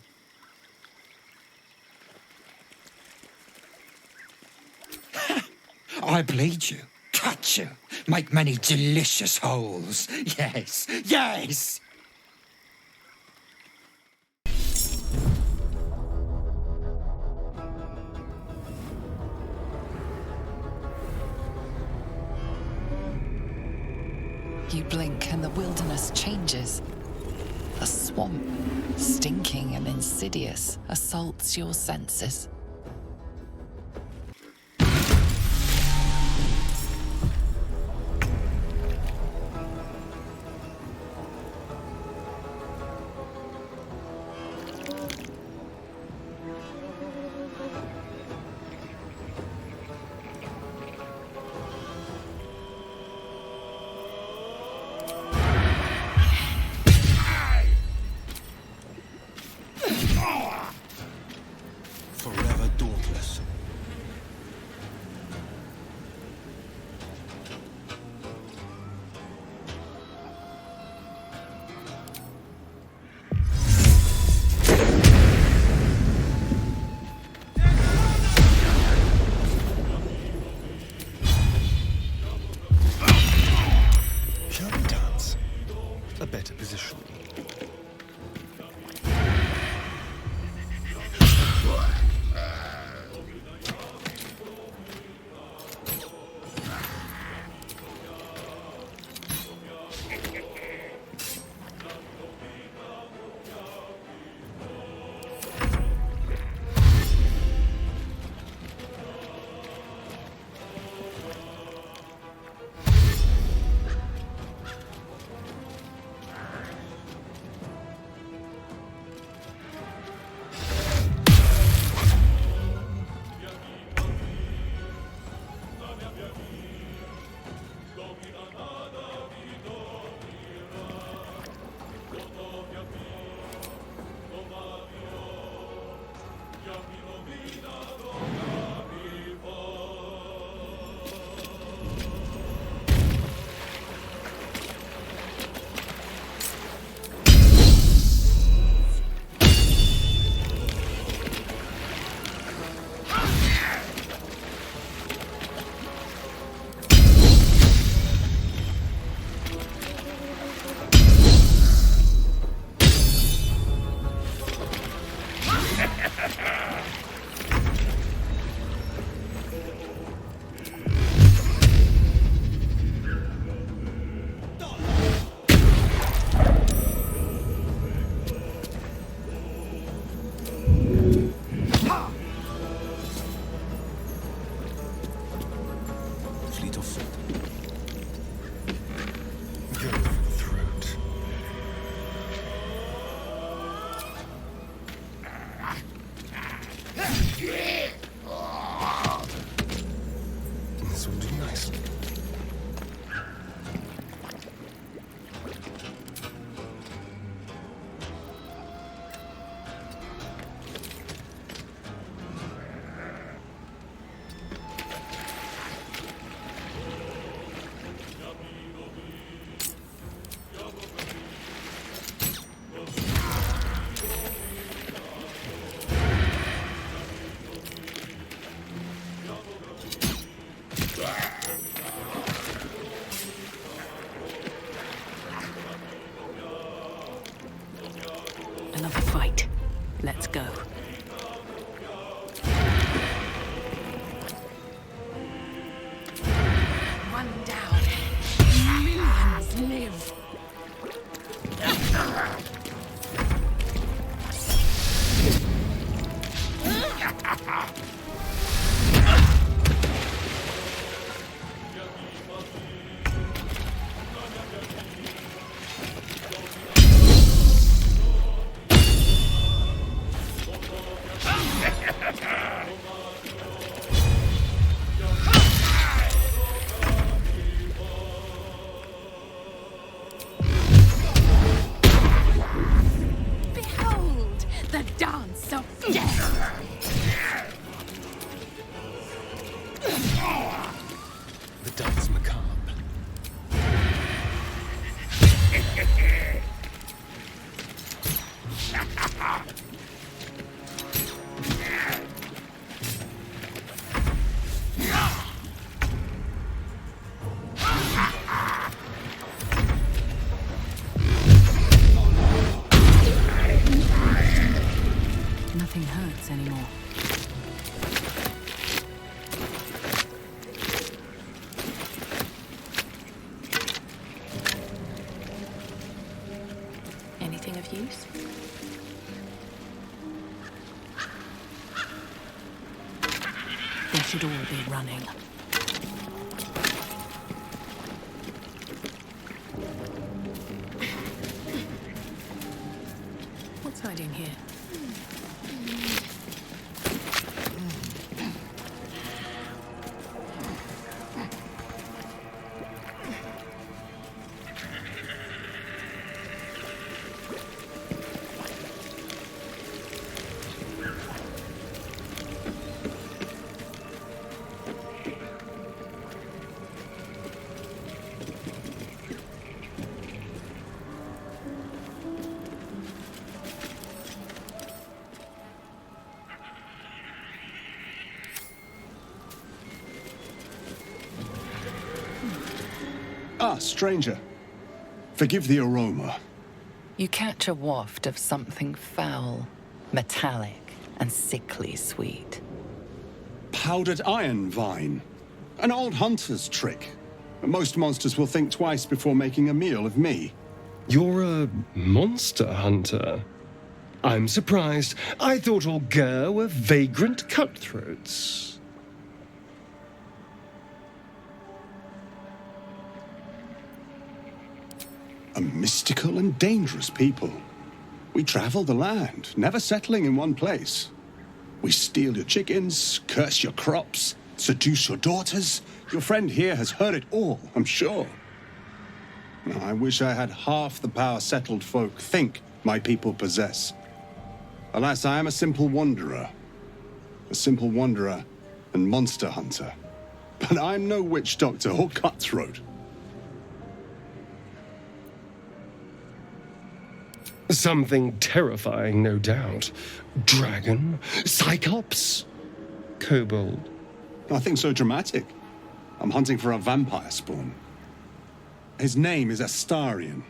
I bleed you, cut you, make many delicious holes. Yes, yes! You blink and the wilderness changes. A swamp, stinking and insidious, assaults your senses. Forever dauntless. Shall we dance? A better position. Fleet of foot. Go for the throat. This will do nicely. Another fight. Let's go. One down. Millions live. answer. The dance macabre. Nothing hurts anymore. Anything of use? They should all be running. What's hiding here? Ah, stranger. Forgive the aroma. You catch a waft of something foul, metallic, and sickly sweet. Powdered iron vine. An old hunter's trick. Most monsters will think twice before making a meal of me. You're a monster hunter. I'm surprised. I thought all Ger were vagrant cutthroats. A mystical and dangerous people. We travel the land, never settling in one place. We steal your chickens, curse your crops, seduce your daughters. Your friend here has heard it all, I'm sure. Now, I wish I had half the power settled folk think my people possess. Alas, I am a simple wanderer. A simple wanderer and monster hunter. But I'm no witch doctor or cutthroat. Something terrifying, no doubt. Dragon? Cyclops? Kobold? Nothing so dramatic. I'm hunting for a vampire spawn. His name is Astarion,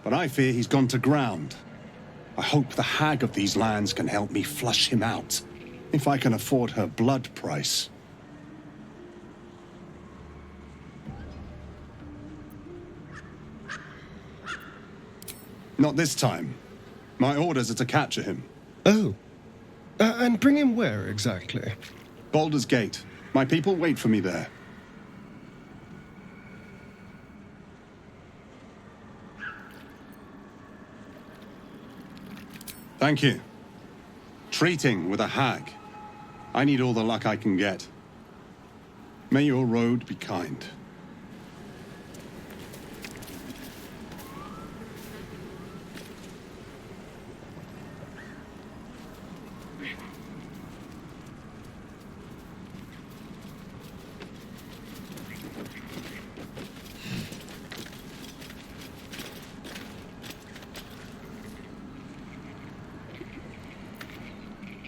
but I fear he's gone to ground. I hope the hag of these lands can help me flush him out, if I can afford her blood price. Not this time. My orders are to capture him. Oh. And bring him where, exactly? Baldur's Gate. My people wait for me there. Thank you. Treating with a hag. I need all the luck I can get. May your road be kind.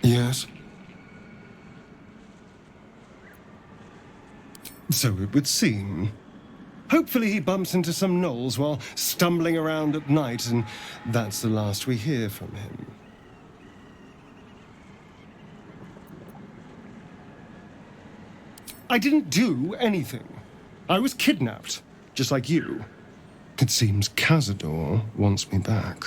Yes. So it would seem. Hopefully he bumps into some gnolls while stumbling around at night, and that's the last we hear from him. I didn't do anything. I was kidnapped, just like you. It seems Cazador wants me back.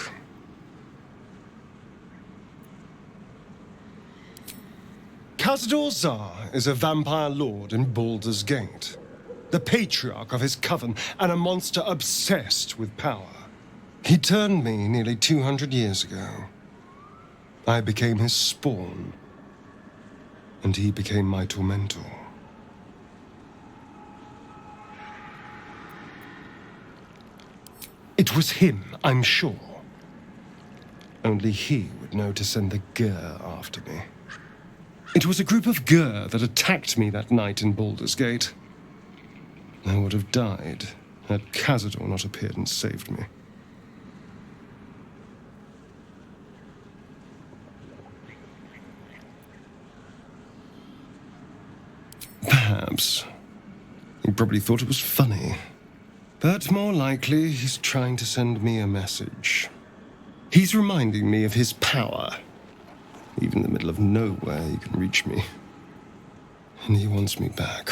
Cazador Zar is a vampire lord in Baldur's Gate, the patriarch of his coven and a monster obsessed with power. He turned me nearly 200 years ago. I became his spawn, and he became my tormentor. It was him, I'm sure. Only he would know to send the Gur after me. It was a group of Gur that attacked me that night in Baldur's Gate. I would have died had Cazador not appeared and saved me. Perhaps. He probably thought it was funny. But more likely, he's trying to send me a message. He's reminding me of his power. Even in the middle of nowhere, he can reach me. And he wants me back.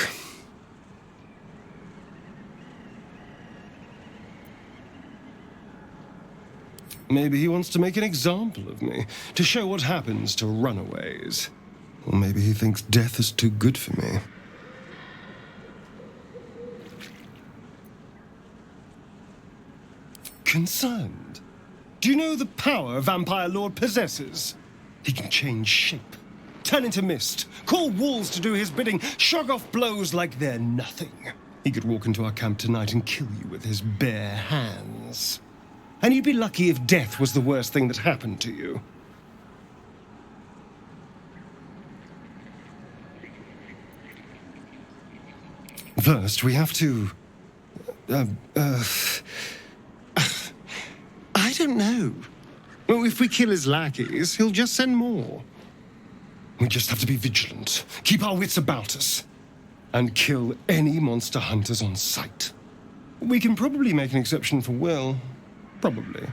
Maybe he wants to make an example of me, to show what happens to runaways. Or maybe he thinks death is too good for me. Concerned? Do you know the power a vampire lord possesses? He can change shape, turn into mist, call walls to do his bidding, shrug off blows like they're nothing. He could walk into our camp tonight and kill you with his bare hands. And you'd be lucky if death was the worst thing that happened to you. First, we have to... I don't know. Well, if we kill his lackeys, he'll just send more. We just have to be vigilant, keep our wits about us, and kill any monster hunters on sight. We can probably make an exception for Wyll. Probably.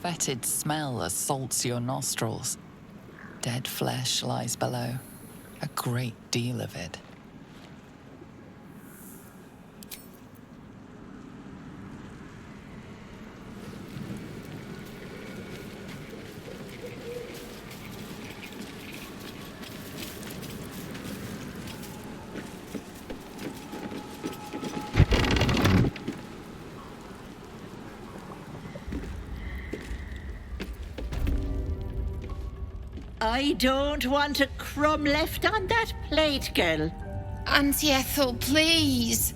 Fetid smell assaults your nostrils. Dead flesh lies below, a great deal of it. I don't want a crumb left on that plate, girl. Auntie Ethel, please.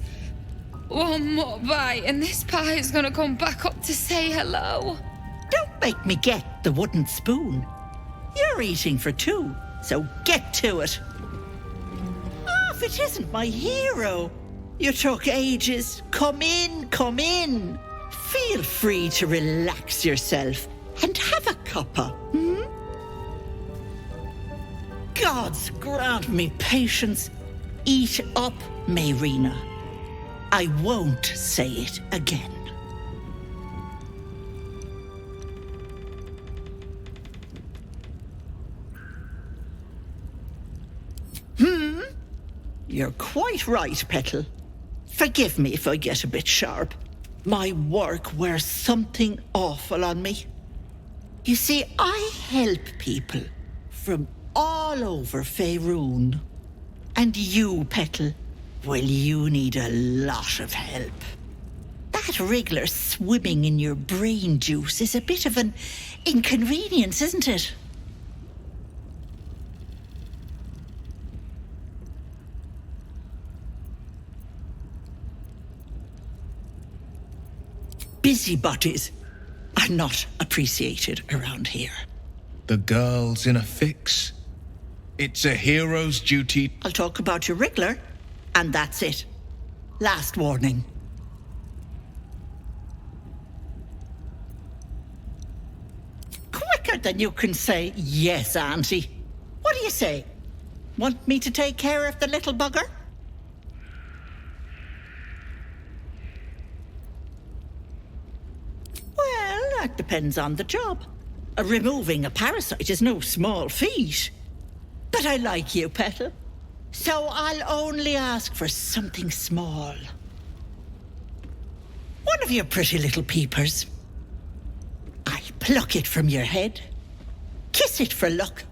One more bite and this pie is gonna come back up to say hello. Don't make me get the wooden spoon. You're eating for two, so get to it. Oh, if it isn't my hero. You took ages. Come in, come in. Feel free to relax yourself and have a cuppa, hmm? Gods grant me patience. Eat up, Mayrina. I won't say it again. You're quite right, Petal. Forgive me if I get a bit sharp. My work wears something awful on me. You see, I help people from all over Faerun. And you, Petal, well, you need a lot of help. That wriggler swimming in your brain juice is a bit of an inconvenience, isn't it? Busybodies are not appreciated around here. The girl's in a fix. It's a hero's duty. I'll talk about your wriggler, and that's it. Last warning. Quicker than you can say, yes, Auntie. What do you say? Want me to take care of the little bugger? Well, that depends on the job. Removing a parasite is no small feat. But I like you, Petal. So I'll only ask for something small. One of your pretty little peepers. I'll pluck it from your head, kiss it for luck,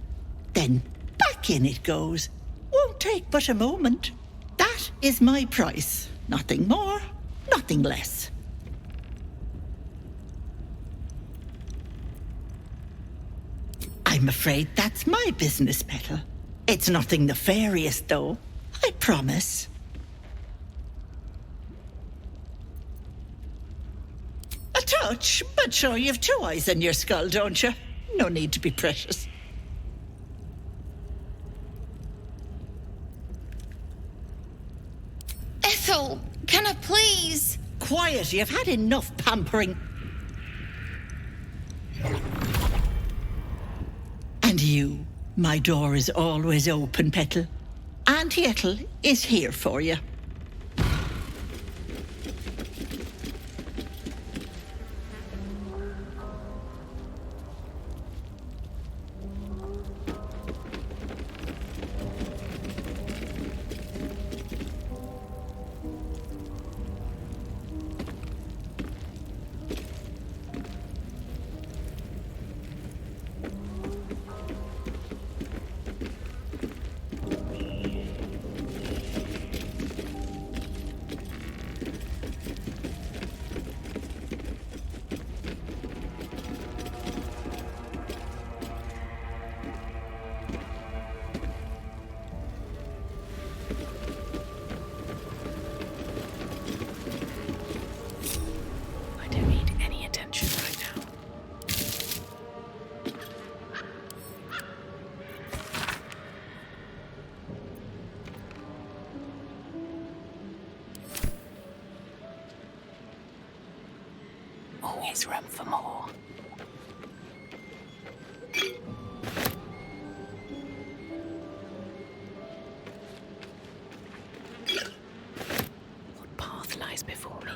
then back in it goes. Won't take but a moment. That is my price. Nothing more, nothing less. I'm afraid that's my business, Petal. It's nothing nefarious, though. I promise. A touch, but sure you've two eyes in your skull, don't you? No need to be precious. Ethel, can I please? Quiet, you've had enough pampering. And you, my door is always open, Petal. Auntie Ethel is here for you. Always room for more. What path lies before me?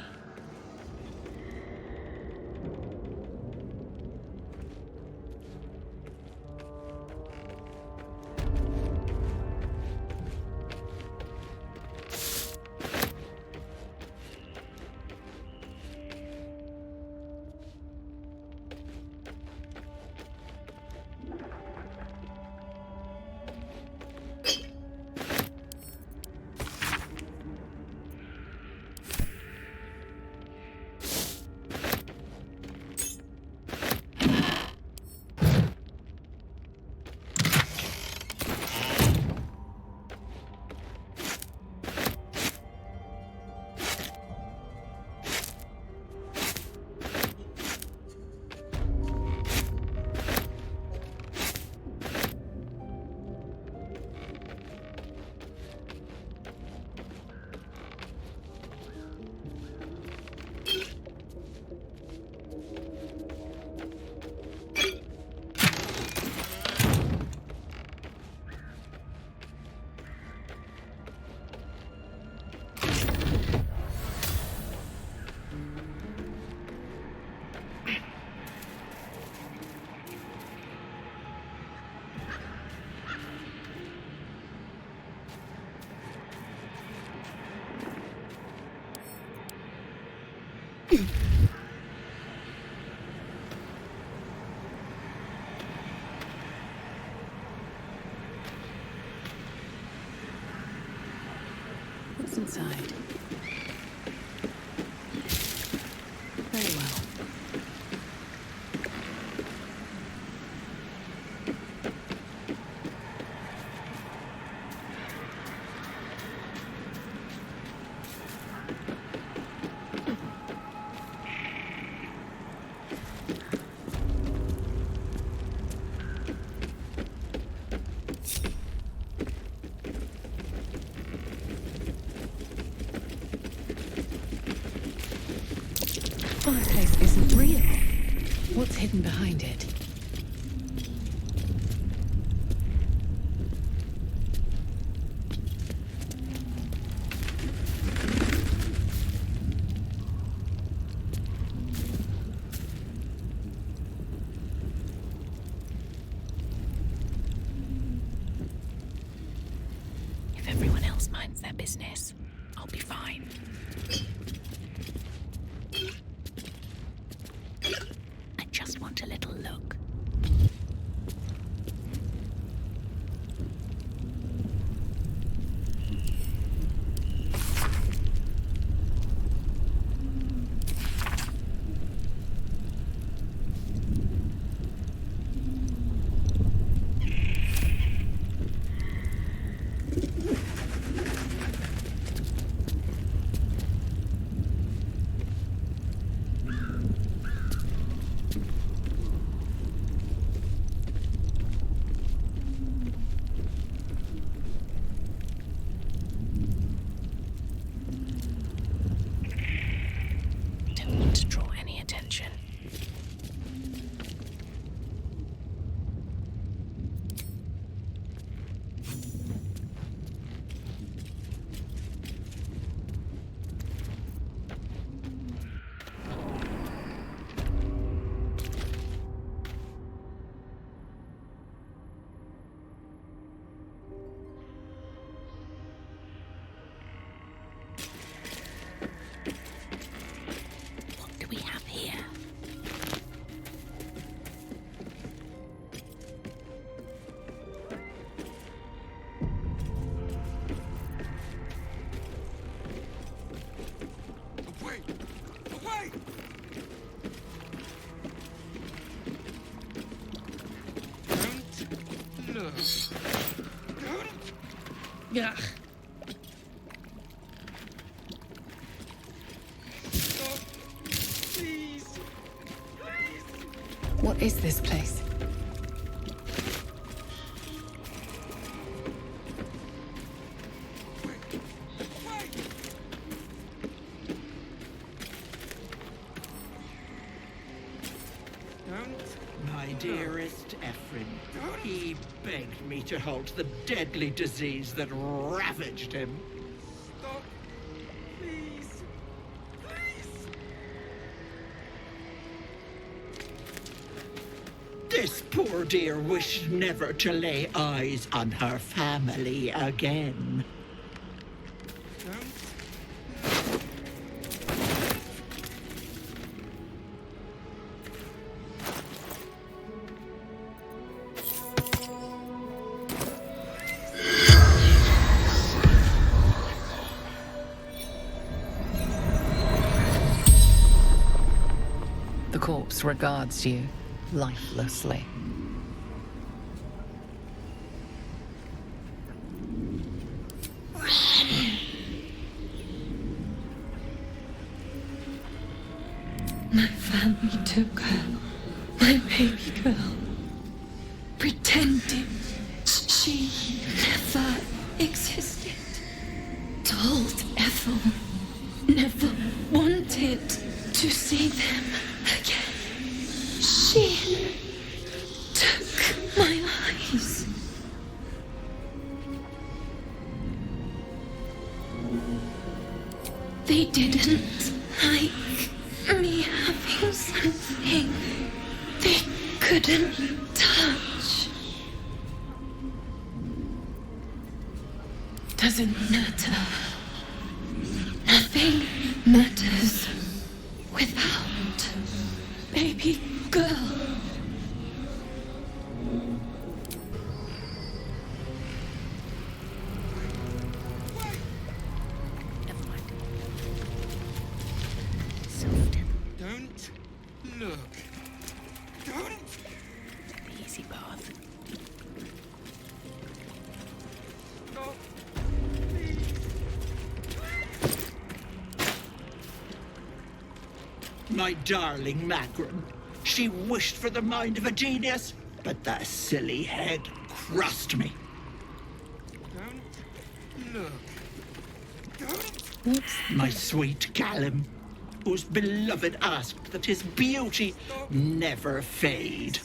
What's inside? Very well. Fireplace isn't real. What's hidden behind it? If everyone else minds their business, I'll be fine. I just want a little look. Yeah. What is this place? My dearest Ephraim, he begged me to halt the deadly disease that ravaged him. Stop. Please. Please. This poor dear wished never to lay eyes on her family again. The corpse regards you lifelessly. My family took her, my baby girl, pretending she never existed. Told Ethel never wanted to see them again. She took my eyes. They didn't like me having something they couldn't touch. Doesn't matter. Nothing matters without baby girl. Don't look. Don't. Easy path. Stop. My darling Magrin. She wished for the mind of a genius, but that silly head crushed me. Don't look. Don't. My sweet Callum, whose beloved asked that his beauty never fade.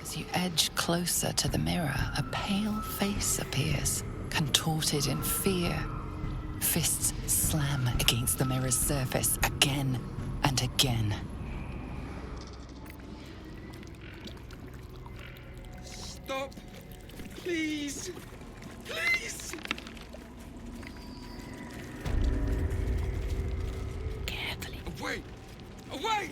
As you edge closer to the mirror, a pale face appears, contorted in fear. Fists slam against the mirror's surface again and again. Stop. Please. Please. Carefully. Away. Away.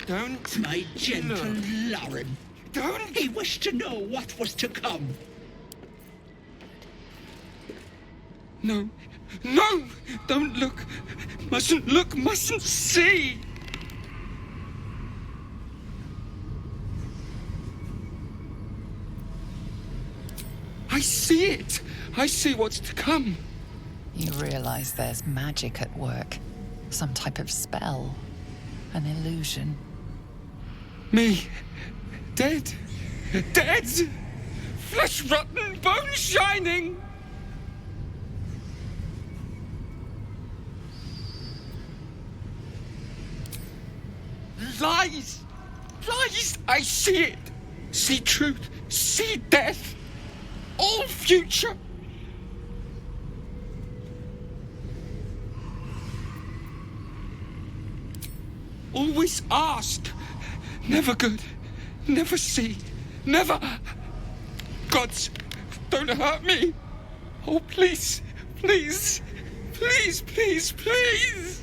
Don't. My gentle look. Lauren. Don't. He wished to know what was to come. No. No. Don't look. Mustn't look. Mustn't see. I see it. I see what's to come. You realize there's magic at work. Some type of spell. An illusion. Me. Dead. Dead. Flesh rotten, bone shining. Lies. Lies. I see it. See truth. See death. All future. Always ask. Never good. Never see. Never. Gods, don't hurt me. Oh, please. Please. Please, please, please.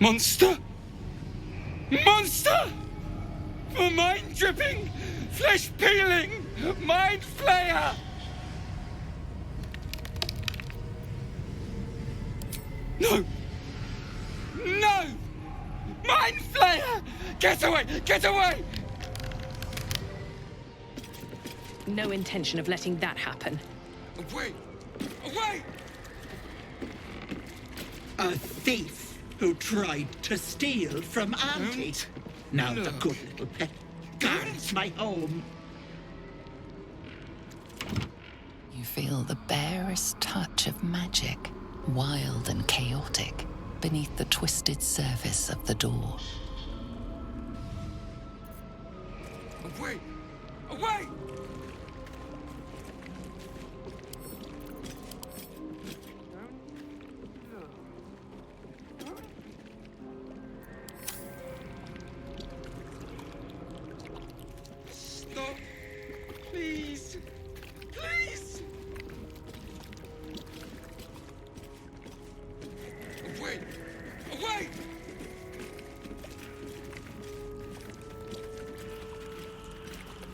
Monster. Monster. Mind dripping, flesh peeling, mind flayer! No! No! Mind flayer! Get away! Get away! No intention of letting that happen. Away! Away! A thief who tried to steal from Auntie. Now the good little pet guards my home. You feel the barest touch of magic, wild and chaotic, beneath the twisted surface of the door. Away! Away! Stop! Please! Please! Away! Away!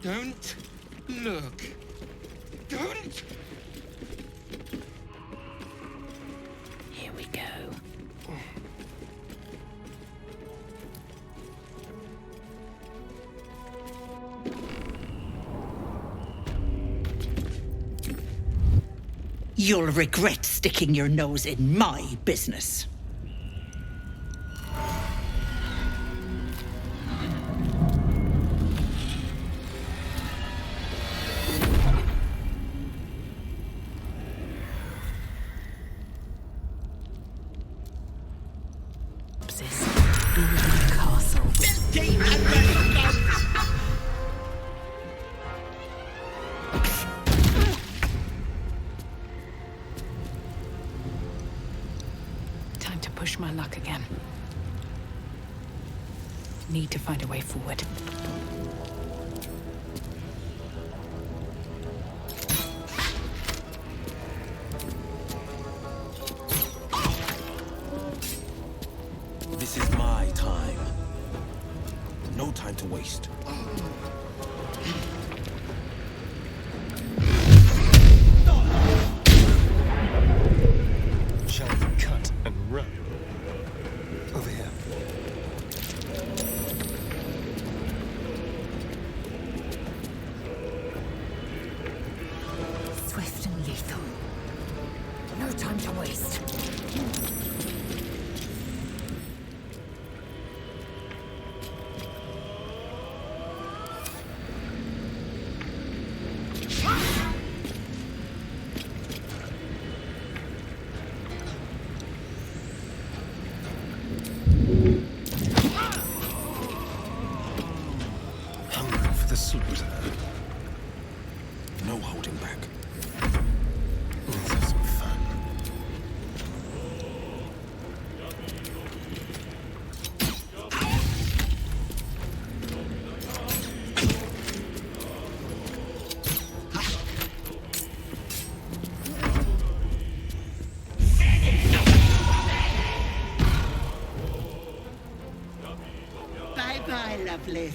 Don't look. Don't! Here we go. You'll regret sticking your nose in my business. Time to push my luck again. Need to find a way forward. This is my time. No time to waste. Shall we cut and run? Over here. Swift and lethal. No time to waste. Hungry for the slaughter. No holding back. Let's have some fun. Bye-bye, lovelies.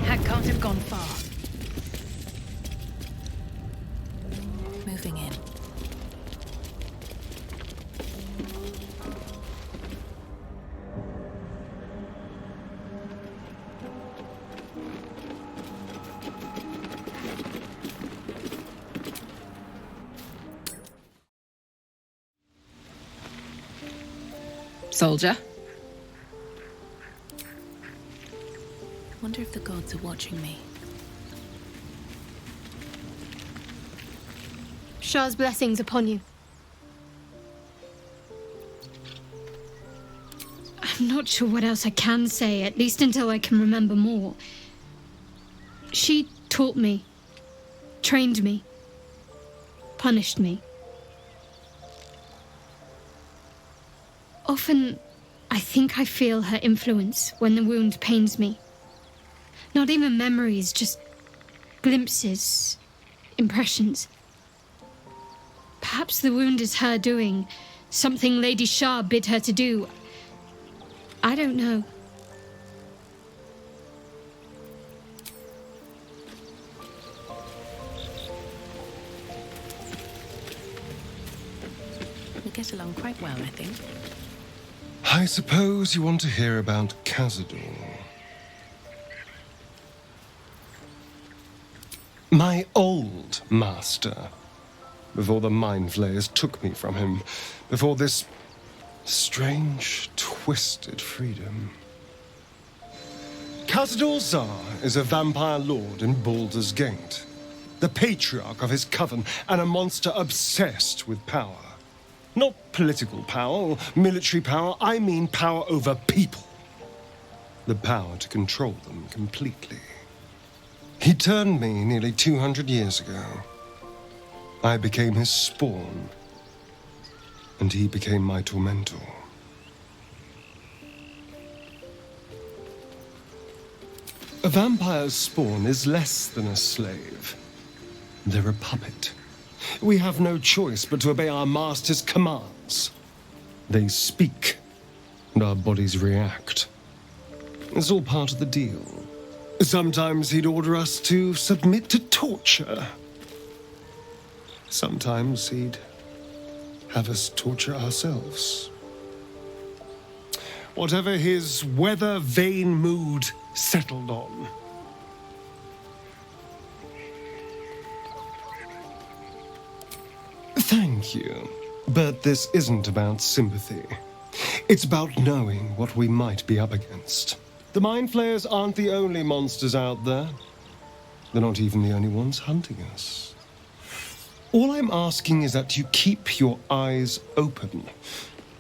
Hag can't have gone far. Moving in. Soldier? Wonder if the gods are watching me. Shah's blessings upon you. I'm not sure what else I can say, at least until I can remember more. She taught me, trained me, punished me. Often, I think I feel her influence when the wound pains me. Not even memories, just glimpses, impressions. Perhaps the wound is her doing, something Lady Shah bid her to do. I don't know. get along quite well, I think. I suppose you want to hear about Cazador. My old master. Before the Mind Flayers took me from him. Before this strange, twisted freedom. Cazador Zar is a vampire lord in Baldur's Gate. The patriarch of his coven, and a monster obsessed with power. Not political power or military power, I mean power over people. The power to control them completely. He turned me nearly 200 years ago. I became his spawn, and he became my tormentor. A vampire's spawn is less than a slave. They're a puppet. We have no choice but to obey our master's commands. They speak, and our bodies react. It's all part of the deal. Sometimes he'd order us to submit to torture. Sometimes he'd have us torture ourselves. Whatever his weather-vane mood settled on. Thank you, but this isn't about sympathy. It's about knowing what we might be up against. The Mind Flayers aren't the only monsters out there. They're not even the only ones hunting us. All I'm asking is that you keep your eyes open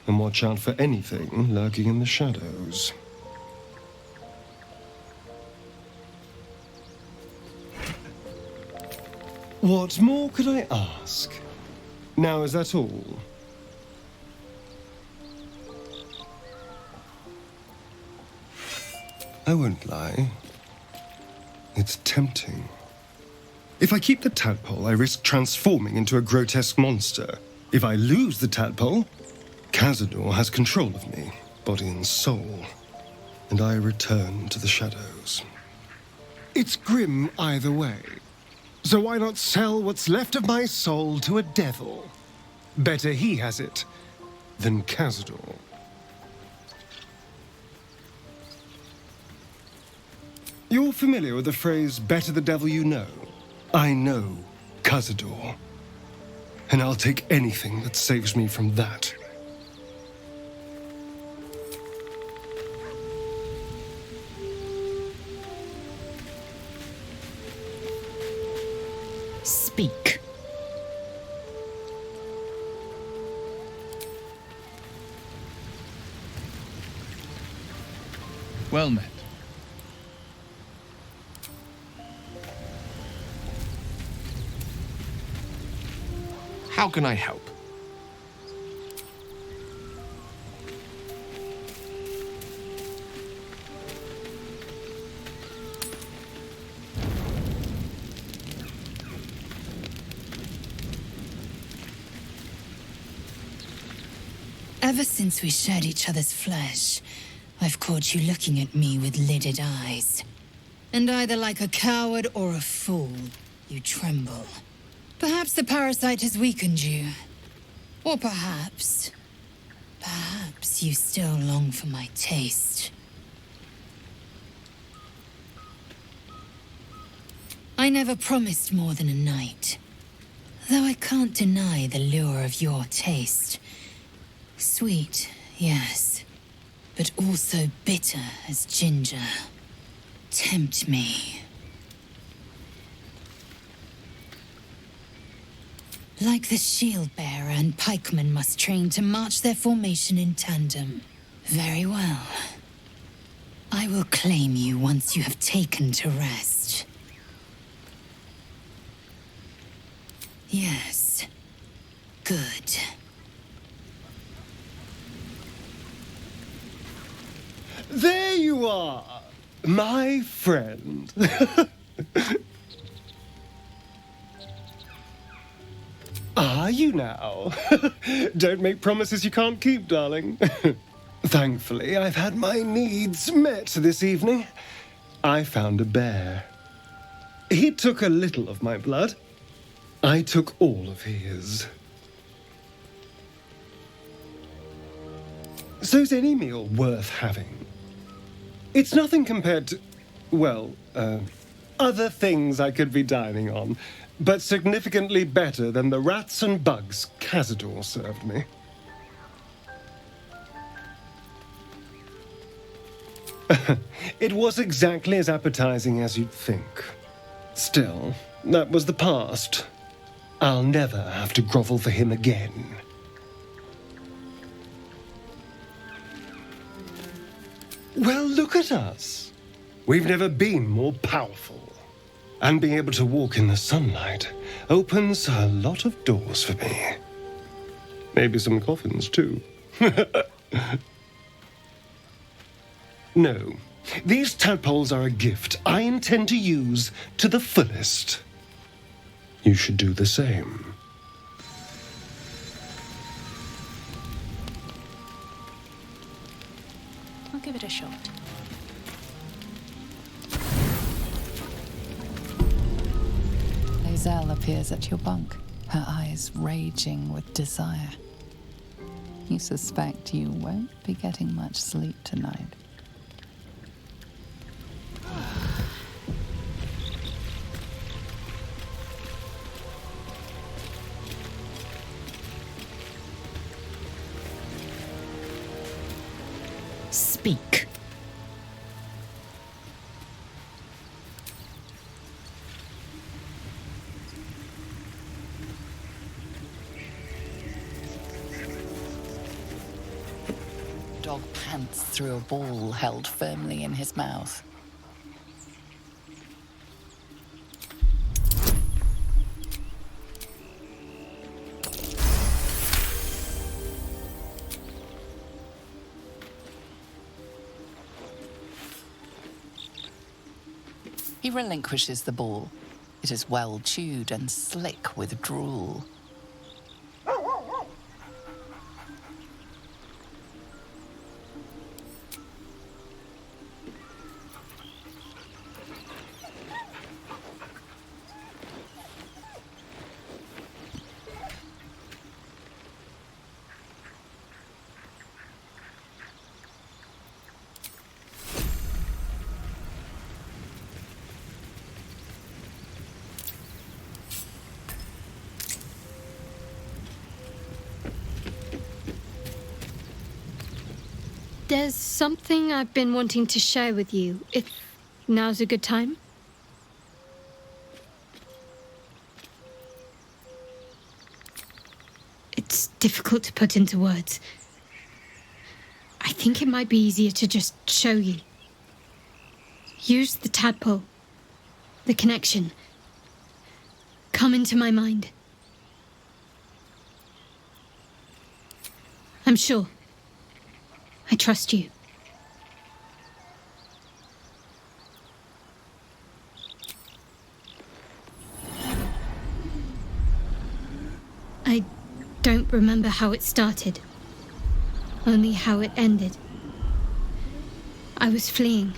and watch out for anything lurking in the shadows. What more could I ask? Now, is that all? I won't lie. It's tempting. If I keep the tadpole, I risk transforming into a grotesque monster. If I lose the tadpole, Cazador has control of me, body and soul, and I return to the shadows. It's grim either way. So why not sell what's left of my soul to a devil? Better he has it than Cazador. You're familiar with the phrase, better the devil you know? I know Cazador, and I'll take anything that saves me from that. Speak. Well met. How can I help? Ever since we shared each other's flesh, I've caught you looking at me with lidded eyes. And either like a coward or a fool, you tremble. Perhaps the parasite has weakened you. Or perhaps you still long for my taste. I never promised more than a night. Though I can't deny the lure of your taste. Sweet, yes, but also bitter as ginger. Tempt me. Like the shield bearer and pikemen must train to march their formation in tandem. Very well. I will claim you once you have taken to rest. Yes. Good. There you are, my friend. Are you now? Don't make promises you can't keep, darling. Thankfully, I've had my needs met this evening. I found a bear. He took a little of my blood. I took all of his. So's any meal worth having. It's nothing compared to, well, other things I could be dining on, but significantly better than the rats and bugs Cazador served me. It was exactly as appetizing as you'd think. Still, that was the past. I'll never have to grovel for him again. Well, look at us. We've never been more powerful. And being able to walk in the sunlight opens a lot of doors for me. Maybe some coffins, too. No, these tadpoles are a gift I intend to use to the fullest. You should do the same. I'll give it a shot. Lae'zel appears at your bunk, her eyes raging with desire. You suspect you won't be getting much sleep tonight. Speak. Dog pants through a ball held firmly in his mouth. He relinquishes the ball. It is well chewed and slick with drool. There's something I've been wanting to share with you, if now's a good time. It's difficult to put into words. I think it might be easier to just show you. Use the tadpole, the connection. Come into my mind. I'm sure. I trust you. I don't remember how it started, only how it ended. I was fleeing.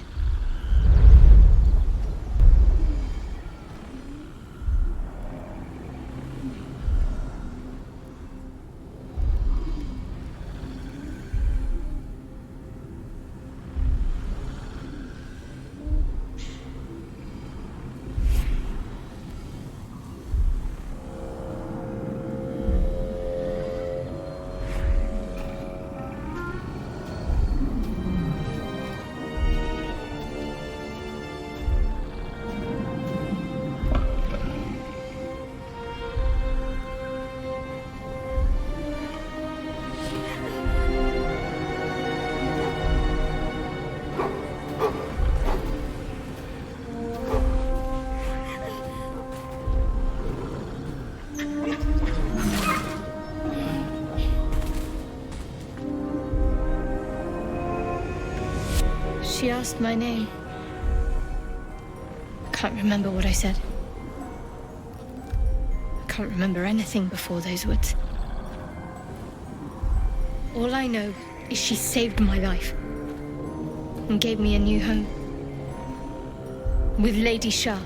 She asked my name. I can't remember what I said. I can't remember anything before those words. All I know is she saved my life and gave me a new home with Lady Shah.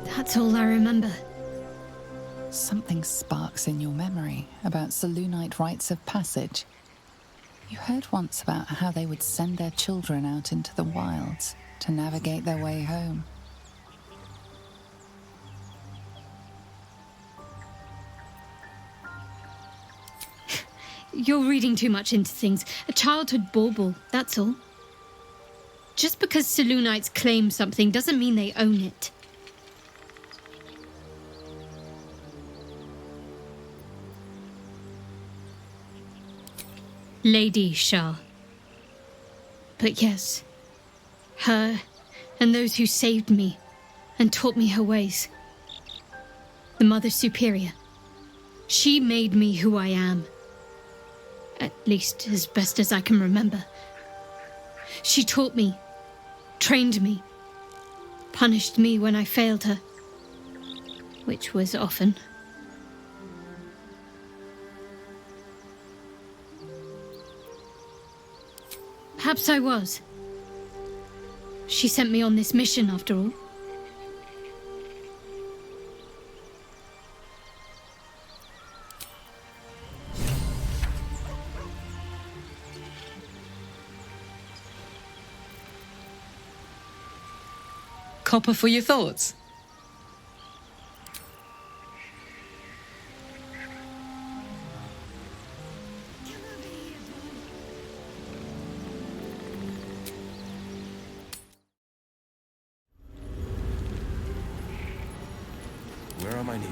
That's all I remember. Something sparks in your memory about Selûnite rites of passage. You heard once about how they would send their children out into the wilds to navigate their way home. You're reading too much into things. A childhood bauble, that's all. Just because Selûnites claim something doesn't mean they own it. Lady Shah. But yes, her and those who saved me and taught me her ways. The Mother Superior. She made me who I am. At least as best as I can remember. She taught me, trained me, punished me when I failed her, which was often. Perhaps I was. She sent me on this mission after all. Copper for your thoughts? Where am I needed?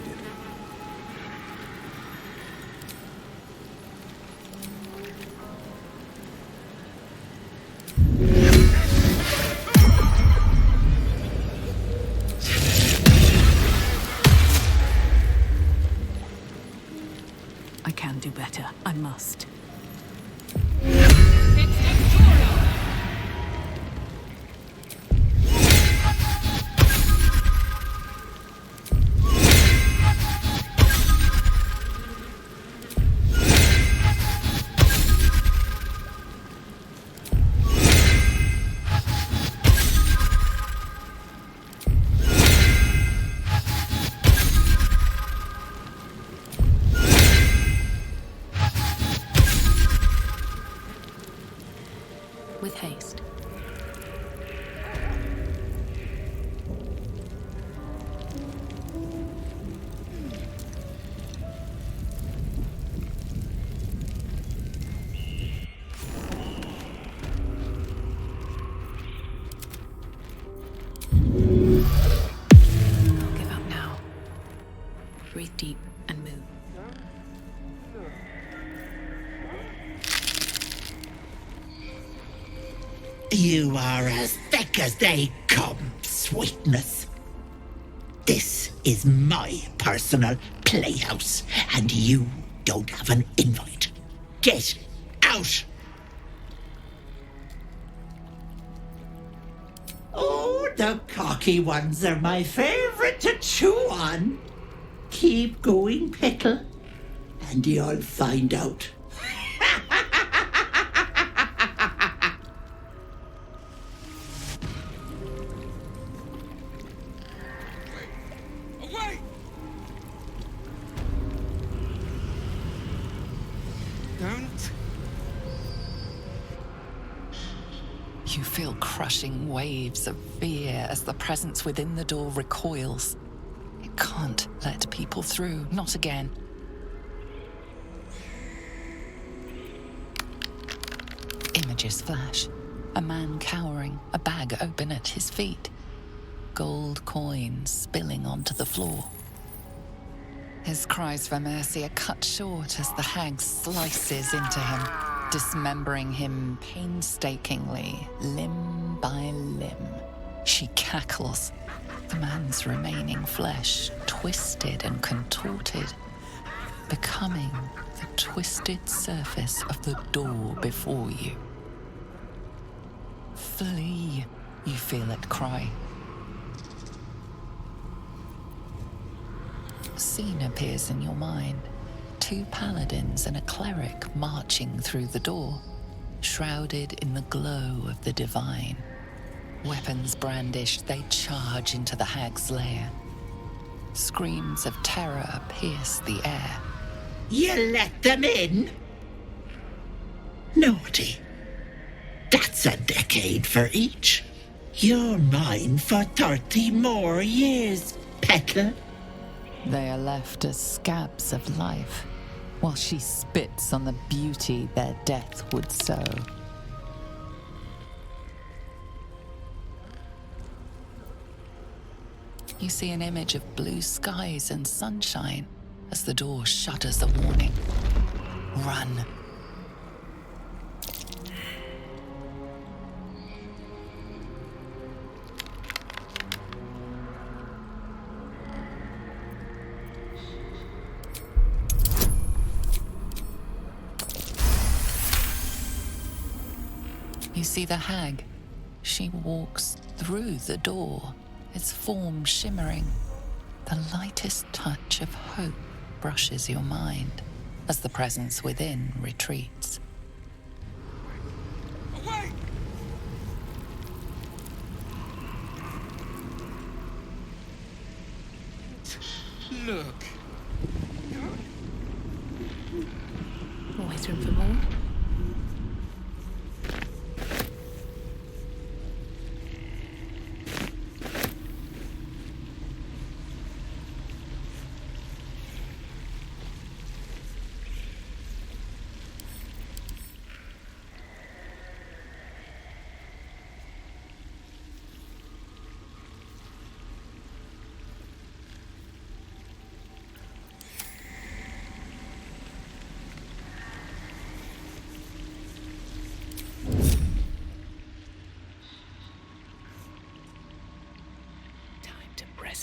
I can do better. I must. With haste. Don't give up now. Breathe deep and move. You are as thick as they come, sweetness. This is my personal playhouse, and you don't have an invite. Get out! Oh, the cocky ones are my favorite to chew on. Keep going, Pickle, and you'll find out. You feel crushing waves of fear as the presence within the door recoils. It can't let people through, not again. Images flash. A man cowering, a bag open at his feet. Gold coins spilling onto the floor. His cries for mercy are cut short as the hag slices into him, dismembering him painstakingly, limb by limb. She cackles, the man's remaining flesh twisted and contorted, becoming the twisted surface of the door before you. Flee, you feel it cry. A scene appears in your mind. 2 paladins and a cleric marching through the door, shrouded in the glow of the divine. Weapons brandished, they charge into the hag's lair. Screams of terror pierce the air. You let them in? Naughty. That's a decade for each. You're mine for 30 more years, Petal. They are left as scabs of life, while she spits on the beauty their death would sow. You see an image of blue skies and sunshine as the door shudders a warning. Run. You see the hag. She walks through the door, its form shimmering. The lightest touch of hope brushes your mind as the presence within retreats. Away! Look. Always room for more.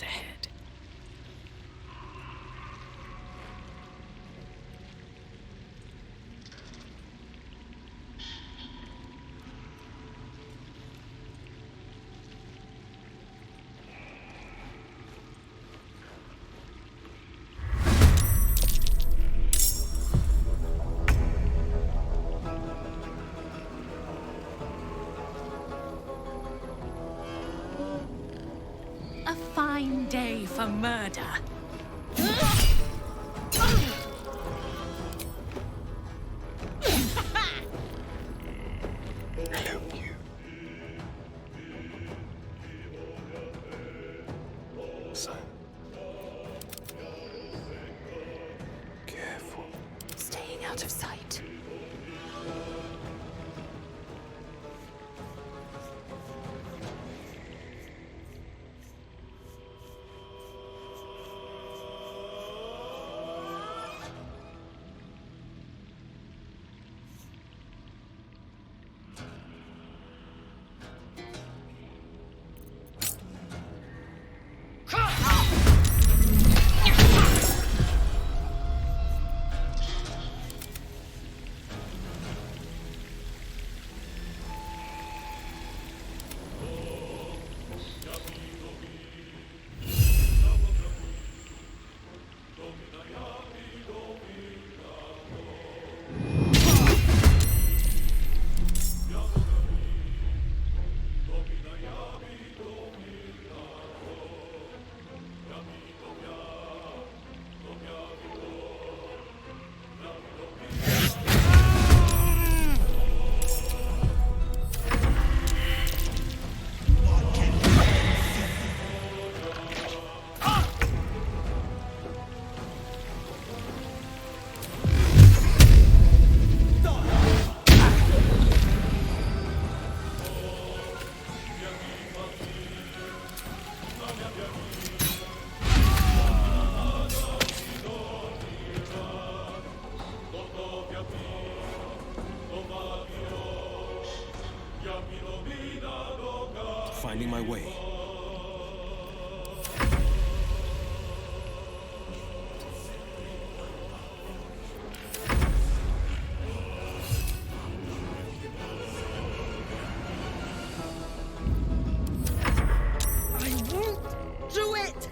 Ahead. A fine day for murder. Careful. Staying out of sight. Finding my way. I won't do it!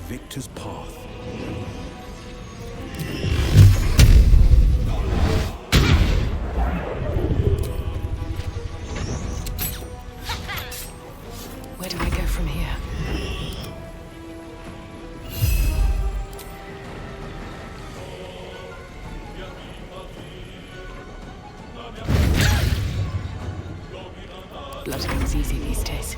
victor's path. Where do I go from here? Blood comes easy these days.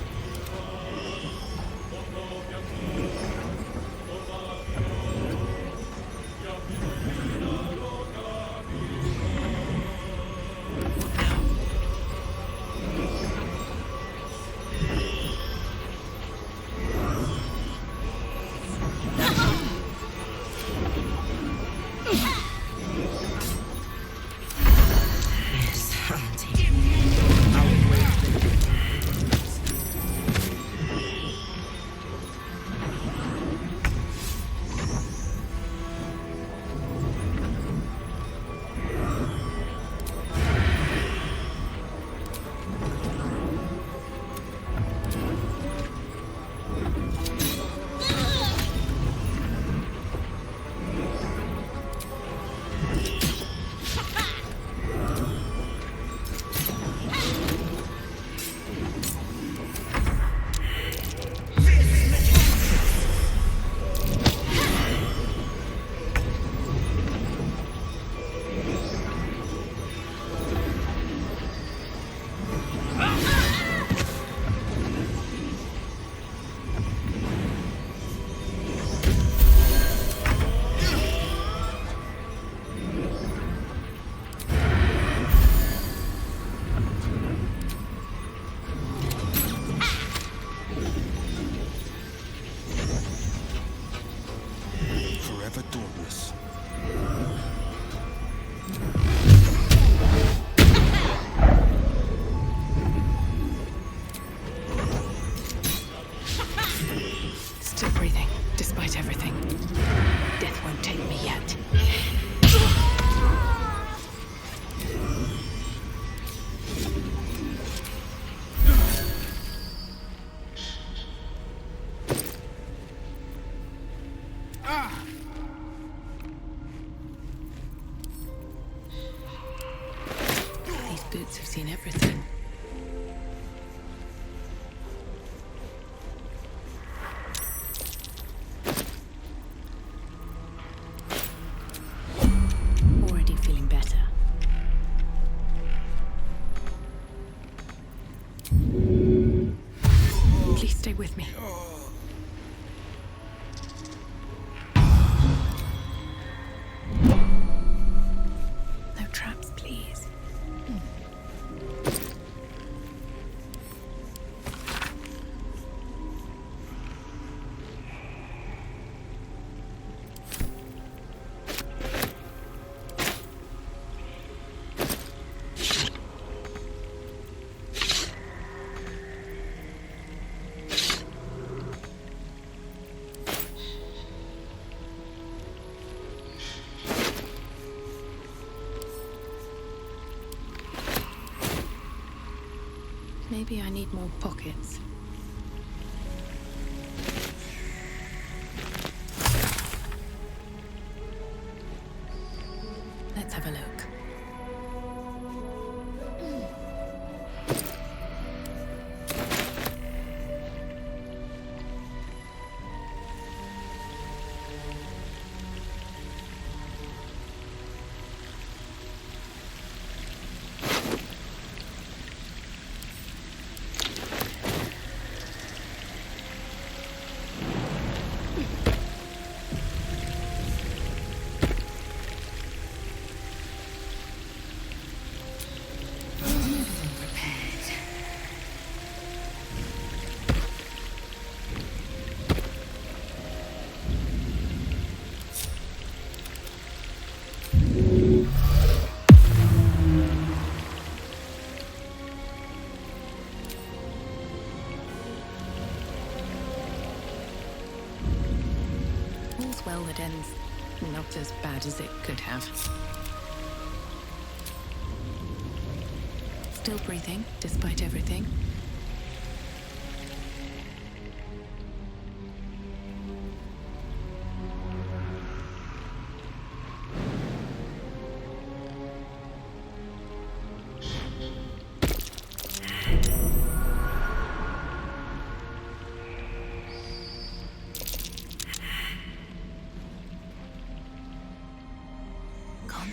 Yes, Auntie. Forever dauntless. Still breathing, despite everything. Death won't take me yet. These boots have seen everything. Already feeling better. Please stay with me. No traps, please. Maybe I need more pockets. Let's have a look. All's well that ends not as bad as it could have. Still breathing, despite everything.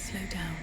slow down.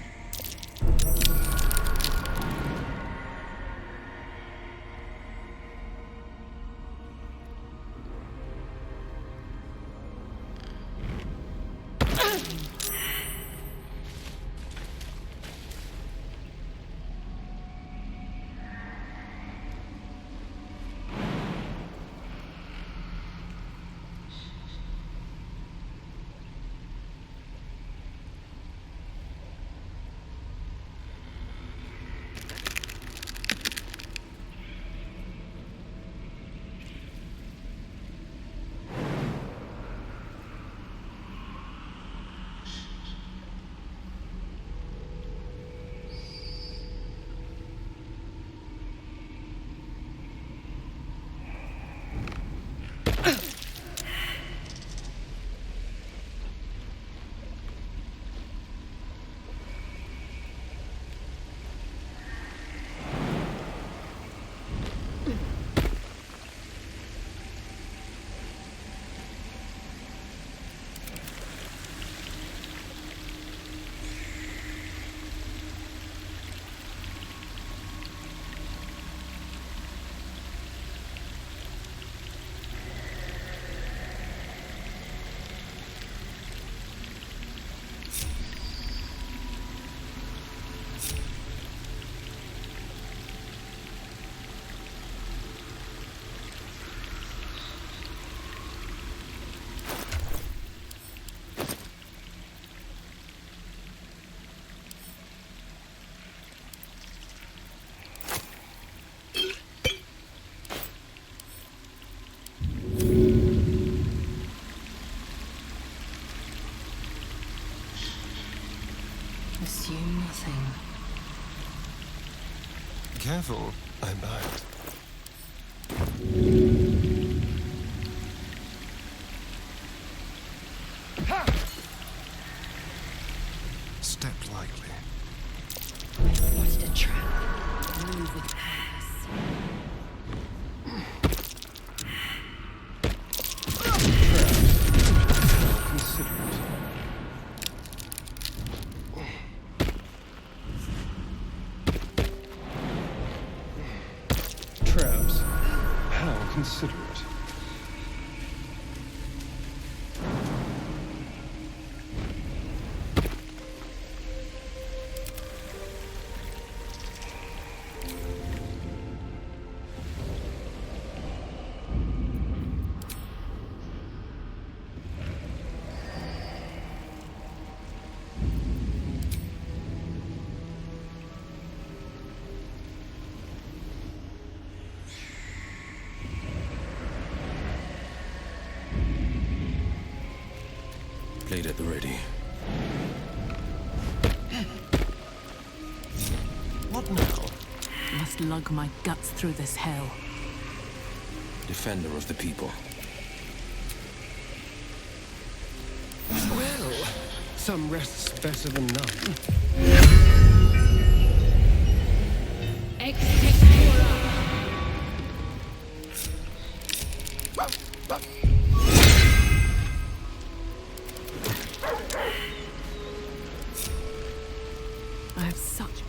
Assume nothing. Careful, I bite. Step lightly. I spotted a trap. Move with purpose. Traps. How considerate. Blade at the ready. What now? Must lug my guts through this hell. Defender of the people. Well, some rest's better than none. I have such...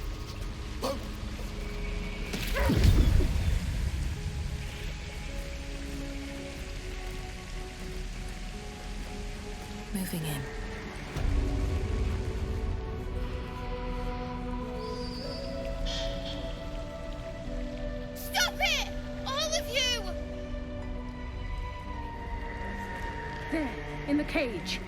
Moving in. Stop it! All of you! There, in the cage.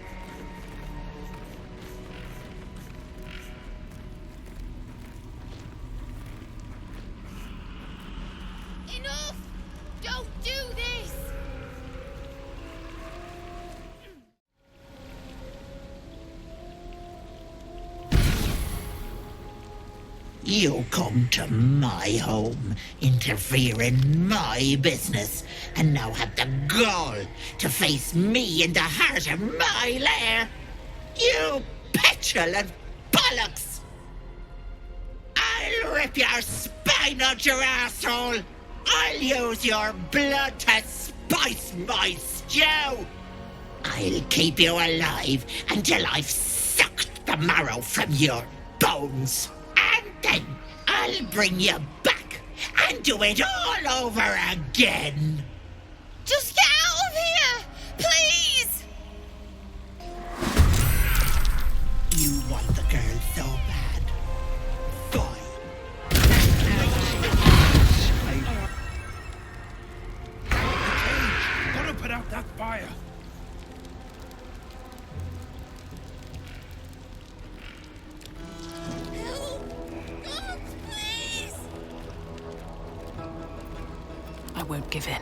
Enough! Don't do this! You come to my home, interfere in my business, and now have the gall to face me in the heart of my lair. You petulant bollocks! I'll rip your spine out your asshole! I'll use your blood to spice my stew! I'll keep you alive until I've sucked the the marrow from your bones. And then I'll bring you back and do it all over again. Just get out of here! Please! You want the girl so bad. Fine. Gotta put out that fire. I won't give in.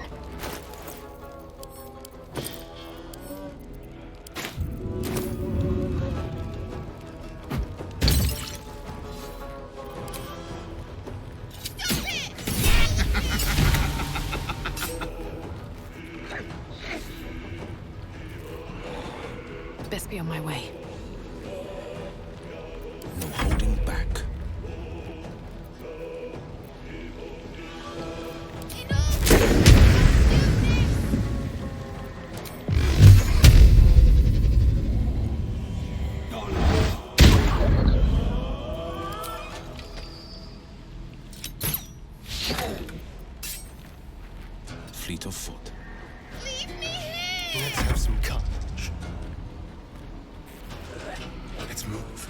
Best be on my way. No holding back. Fleet of foot. Let's have some courage. Let's move.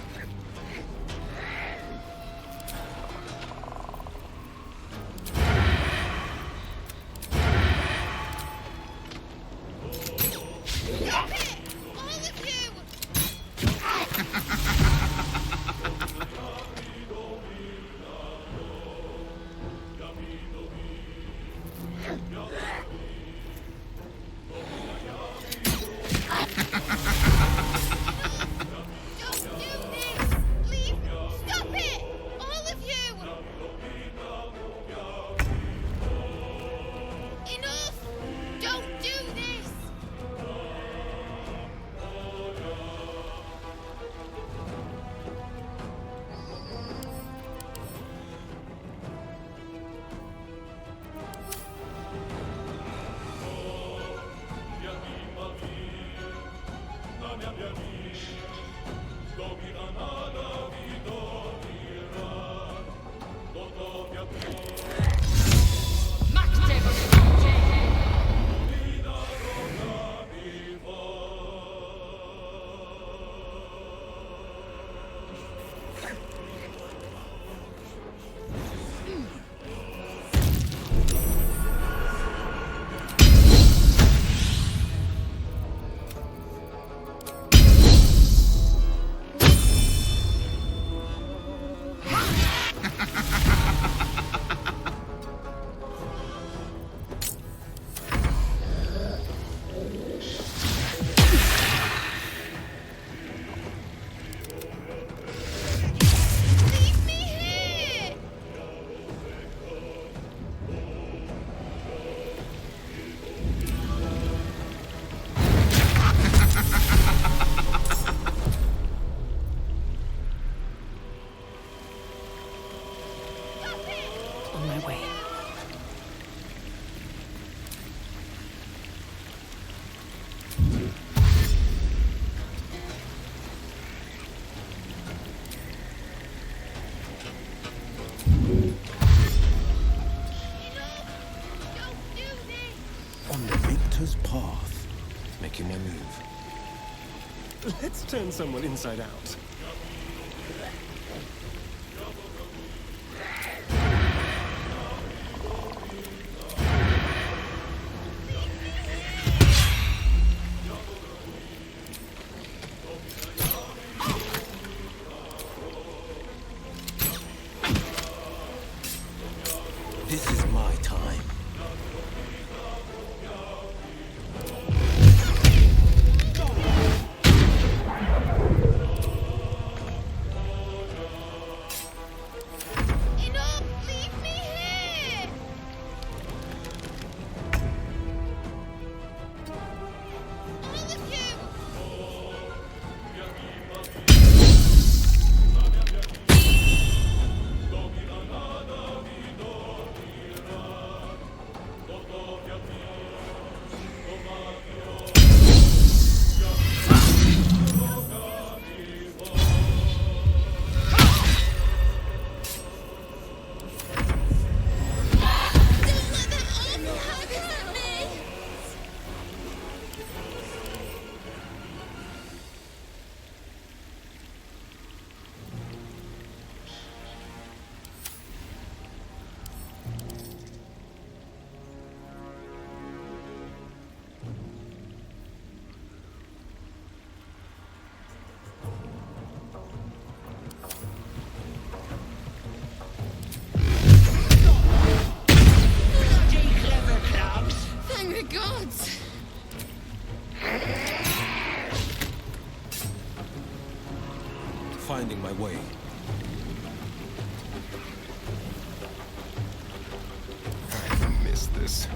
On my way. On the victor's path. Making my move. Let's turn someone inside out. This is my time. finding my way. I missed this.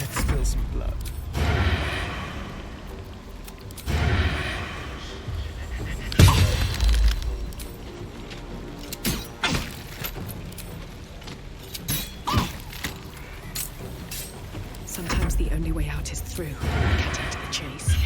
Let's spill some blood. Sometimes the only way out is through. Cutting to the chase.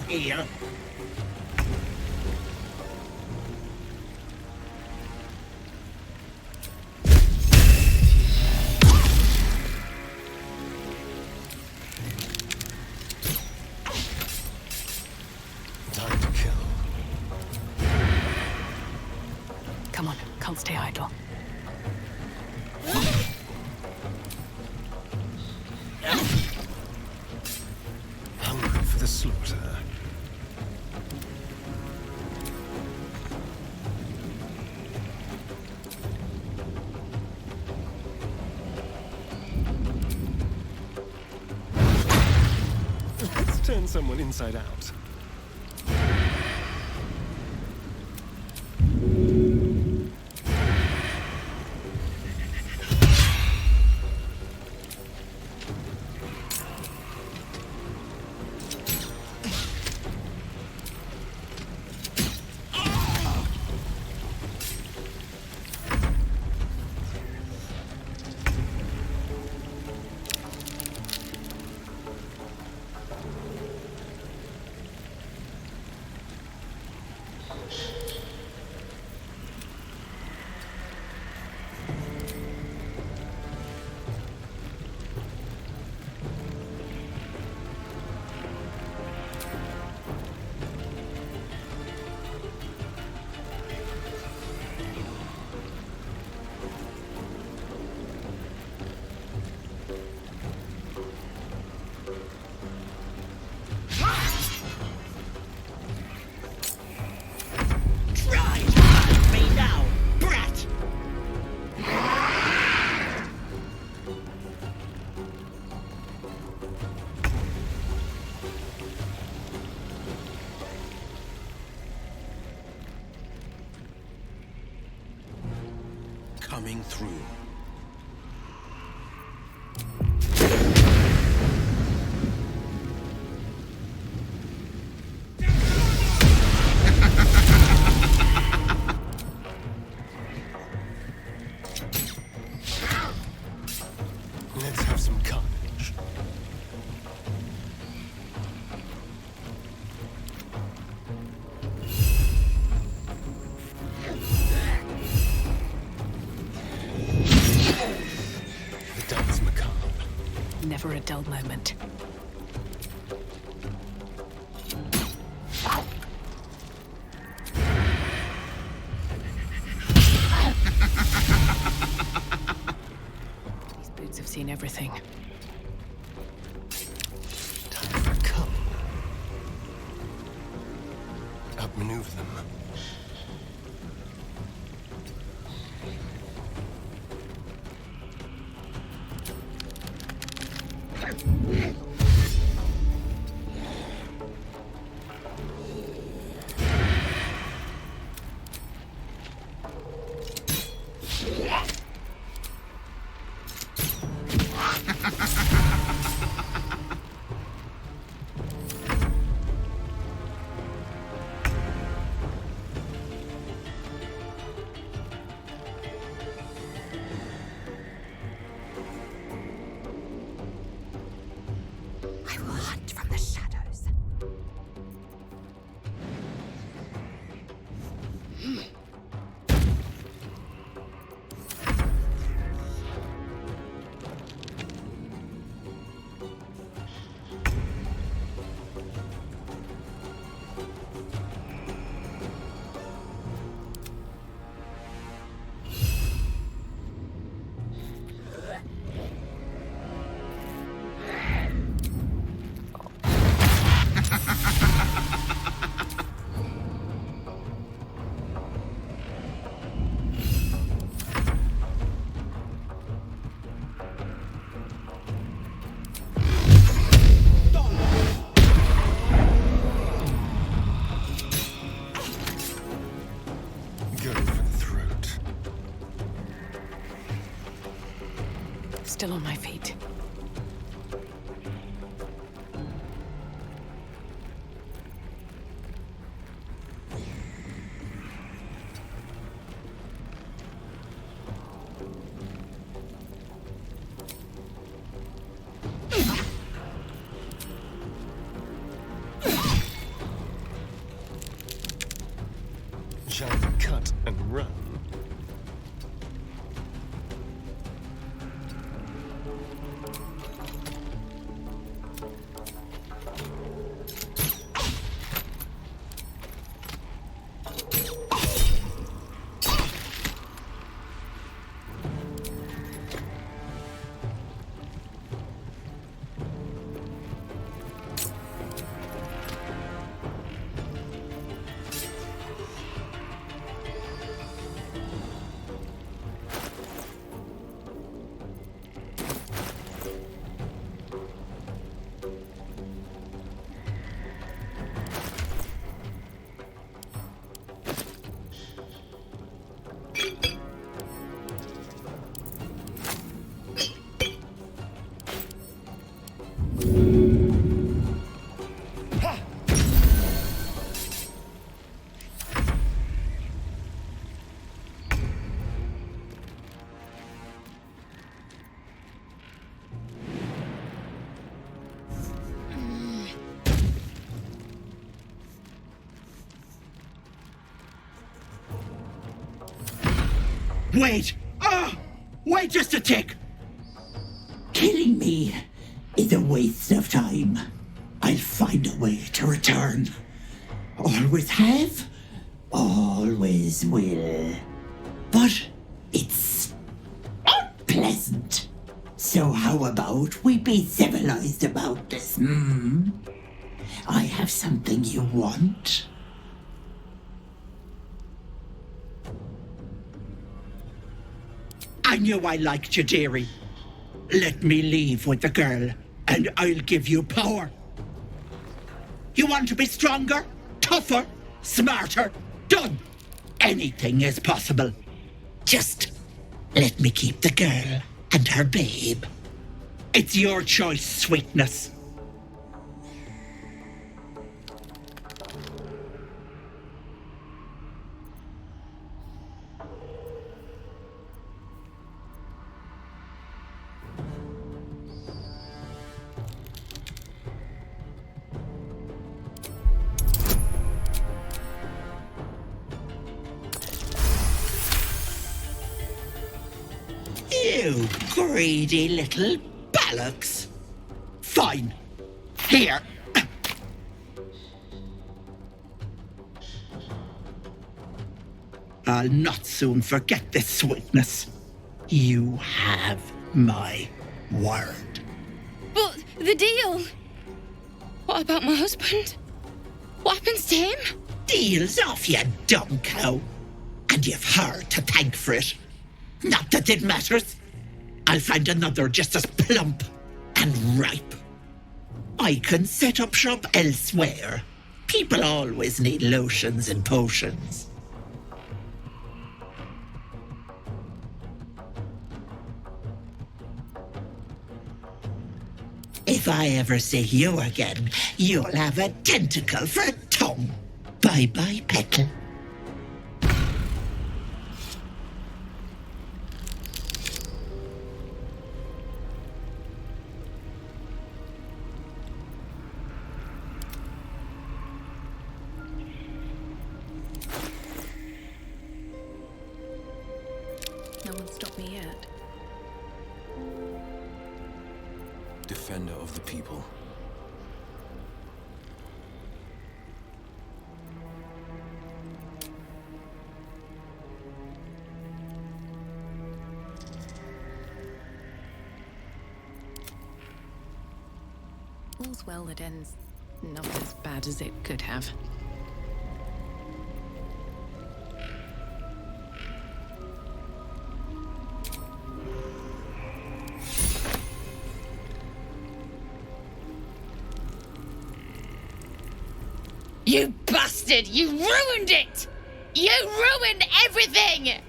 Here. Time to kill. Come on, can't stay idle. Hungry for the slaughter. Let's turn someone inside out. Coming through. Let's have some carnage. The dance macabre. Never a dull moment. These boots have seen everything. Time for a cull. Outmaneuver them. Still on my feet. Shall we cut and run? Wait! Ah! Wait just a tick! Killing me is a waste of time. I'll find a way to return. Always have, always will. But it's unpleasant. So how about we be civilized about this, I have something you want. I knew I liked you, dearie. Let me leave with the girl, and I'll give you power. You want to be stronger, tougher, smarter? Done. Anything is possible. Just let me keep the girl and her babe. It's your choice, sweetness. You greedy little bollocks. Fine. Here. I'll not soon forget this sweetness. You have my word. But the deal? What about my husband? What happens to him? Deal's off, you dumb cow. And you've her to thank for it. Not that it matters. I'll find another just as plump and ripe. I can set up shop elsewhere. People always need lotions and potions. If I ever see you again, you'll have a tentacle for a tongue. Bye-bye, Petal. defender of the people. All's well that ends not as bad as it could have. You bastard! You ruined it! You ruined everything!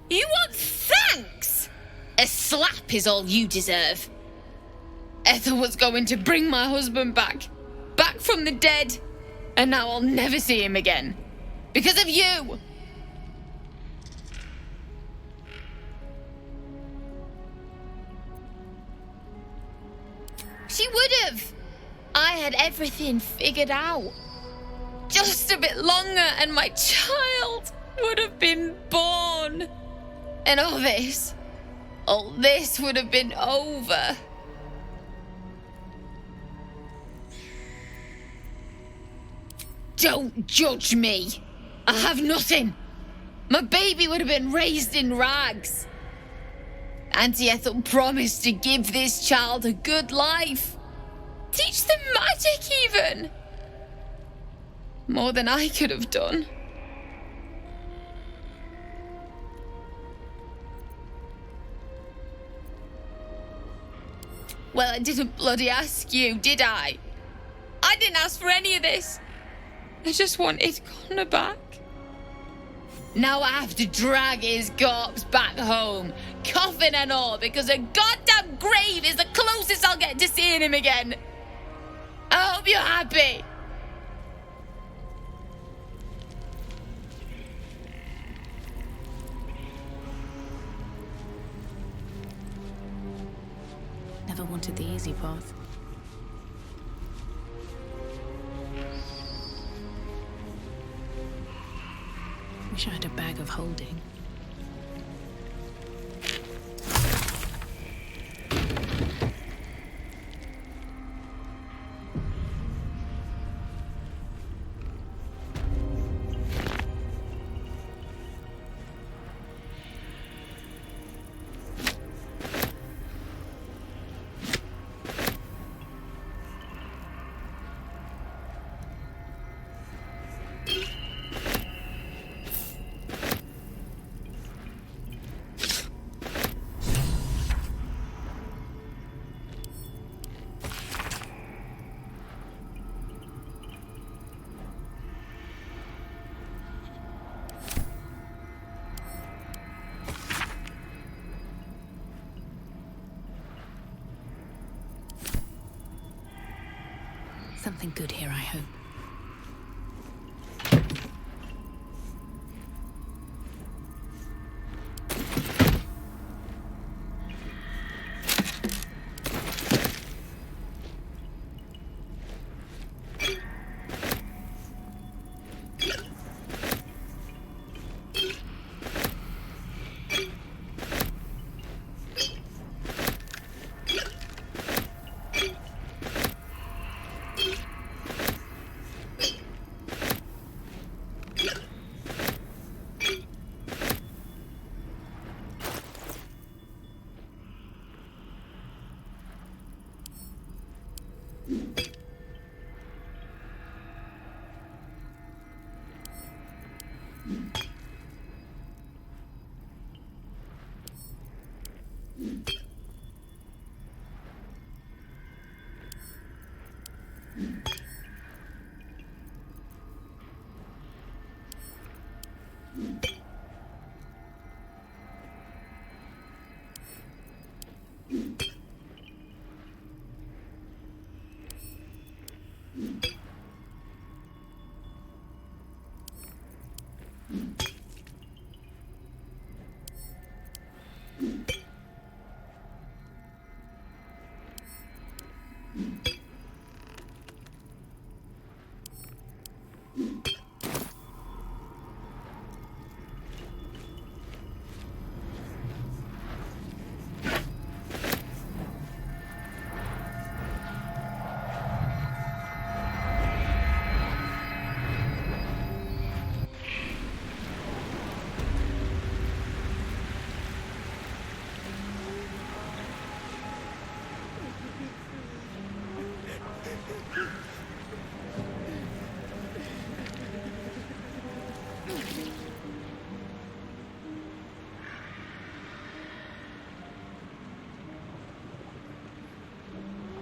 You want thanks? A slap is all you deserve. Ethel was going to bring my husband back. Back from the dead. And now I'll never see him again. Because of you! She would have. I had everything figured out. Just a bit longer and my child would have been born. And all this would have been over. Don't judge me. I have nothing. My baby would have been raised in rags. Auntie Ethel promised to give this child a good life. Teach them magic even. More than I could have done. Well, I didn't bloody ask you, did I? I didn't ask for any of this. I just wanted Connor back. Now I have to drag his corpse back home, coffin and all, because a goddamn grave is the closest I'll get to seeing him again. I hope you're happy. Never wanted the easy path. Wish I had a bag of holding. Something good here, I hope.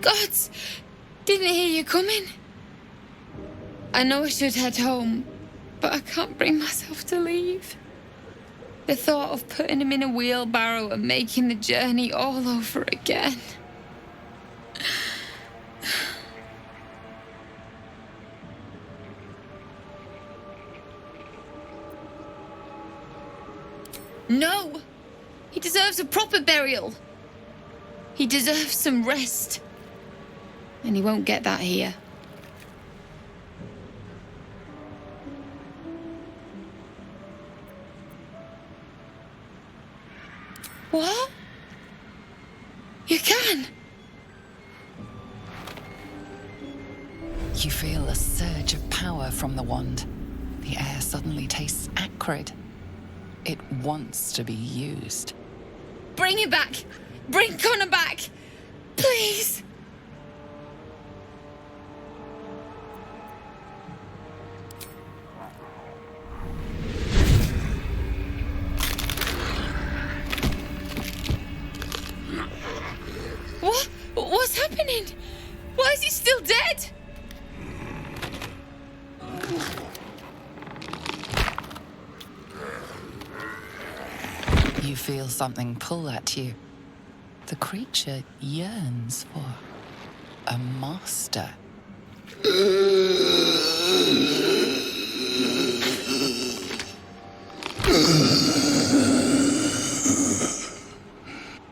Gods! Didn't hear you coming. I know I should head home, but I can't bring myself to leave. The thought of putting him in a wheelbarrow and making the journey all over again. No! He deserves a proper burial. He deserves some rest. And he won't get that here. What? You can? You feel a surge of power from the wand. The air suddenly tastes acrid. It wants to be used. Bring him back! Bring Connor back! Please! What? What's happening? Why is he still dead? You feel something pull at you. The creature yearns for a master.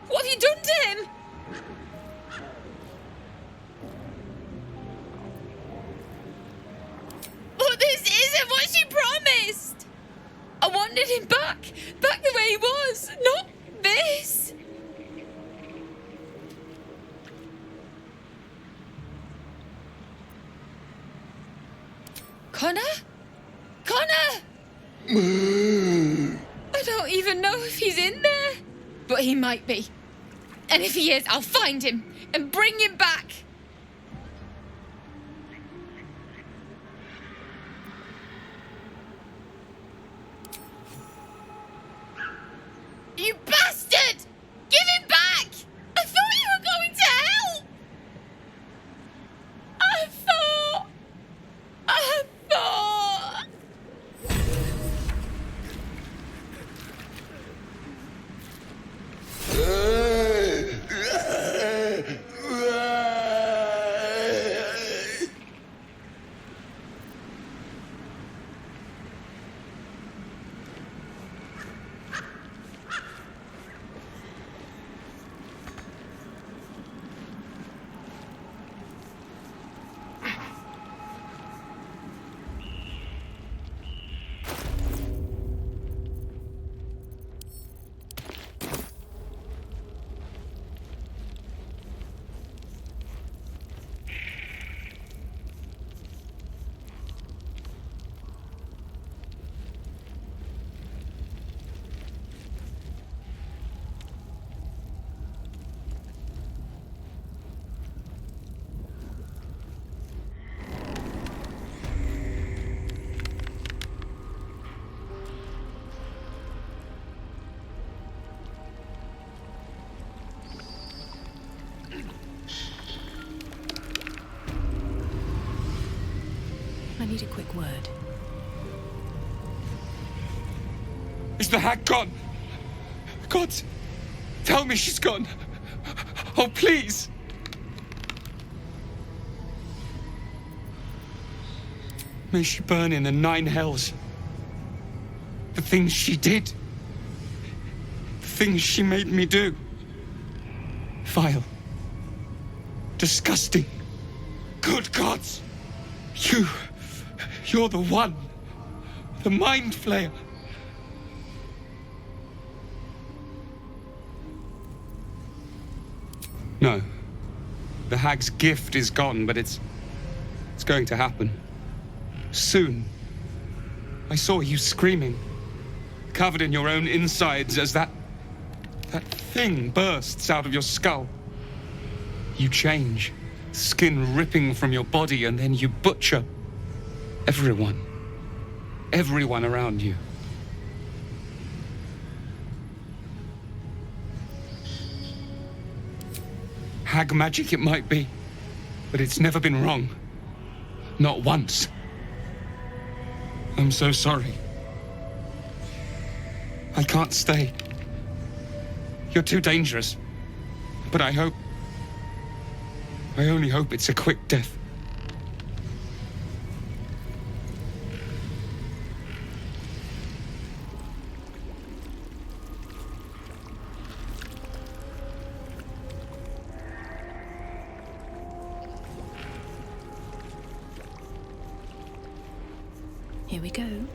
What have you done to him? But this isn't what she promised. I wanted him back the way he was, not this. Connor? Connor! I don't even know if he's in there, but he might be. And if he is, I'll find him and bring him back. You bastard! Give him back! I thought you were going to hell! I thought... I need a quick word. Is the hag gone? God, tell me she's gone. Oh, please. May she burn in the 9 hells. The things she did. The things she made me do. Vile. Disgusting. Good gods. You're the one. The Mind Flayer. No. The hag's gift is gone, but it's going to happen. Soon. I saw you screaming, covered in your own insides as that thing bursts out of your skull. You change, skin ripping from your body, and then you butcher everyone around you. Hag magic it might be, but it's never been wrong. Not once. I'm so sorry. I can't stay. You're too dangerous. But I only hope it's a quick death. Here we go.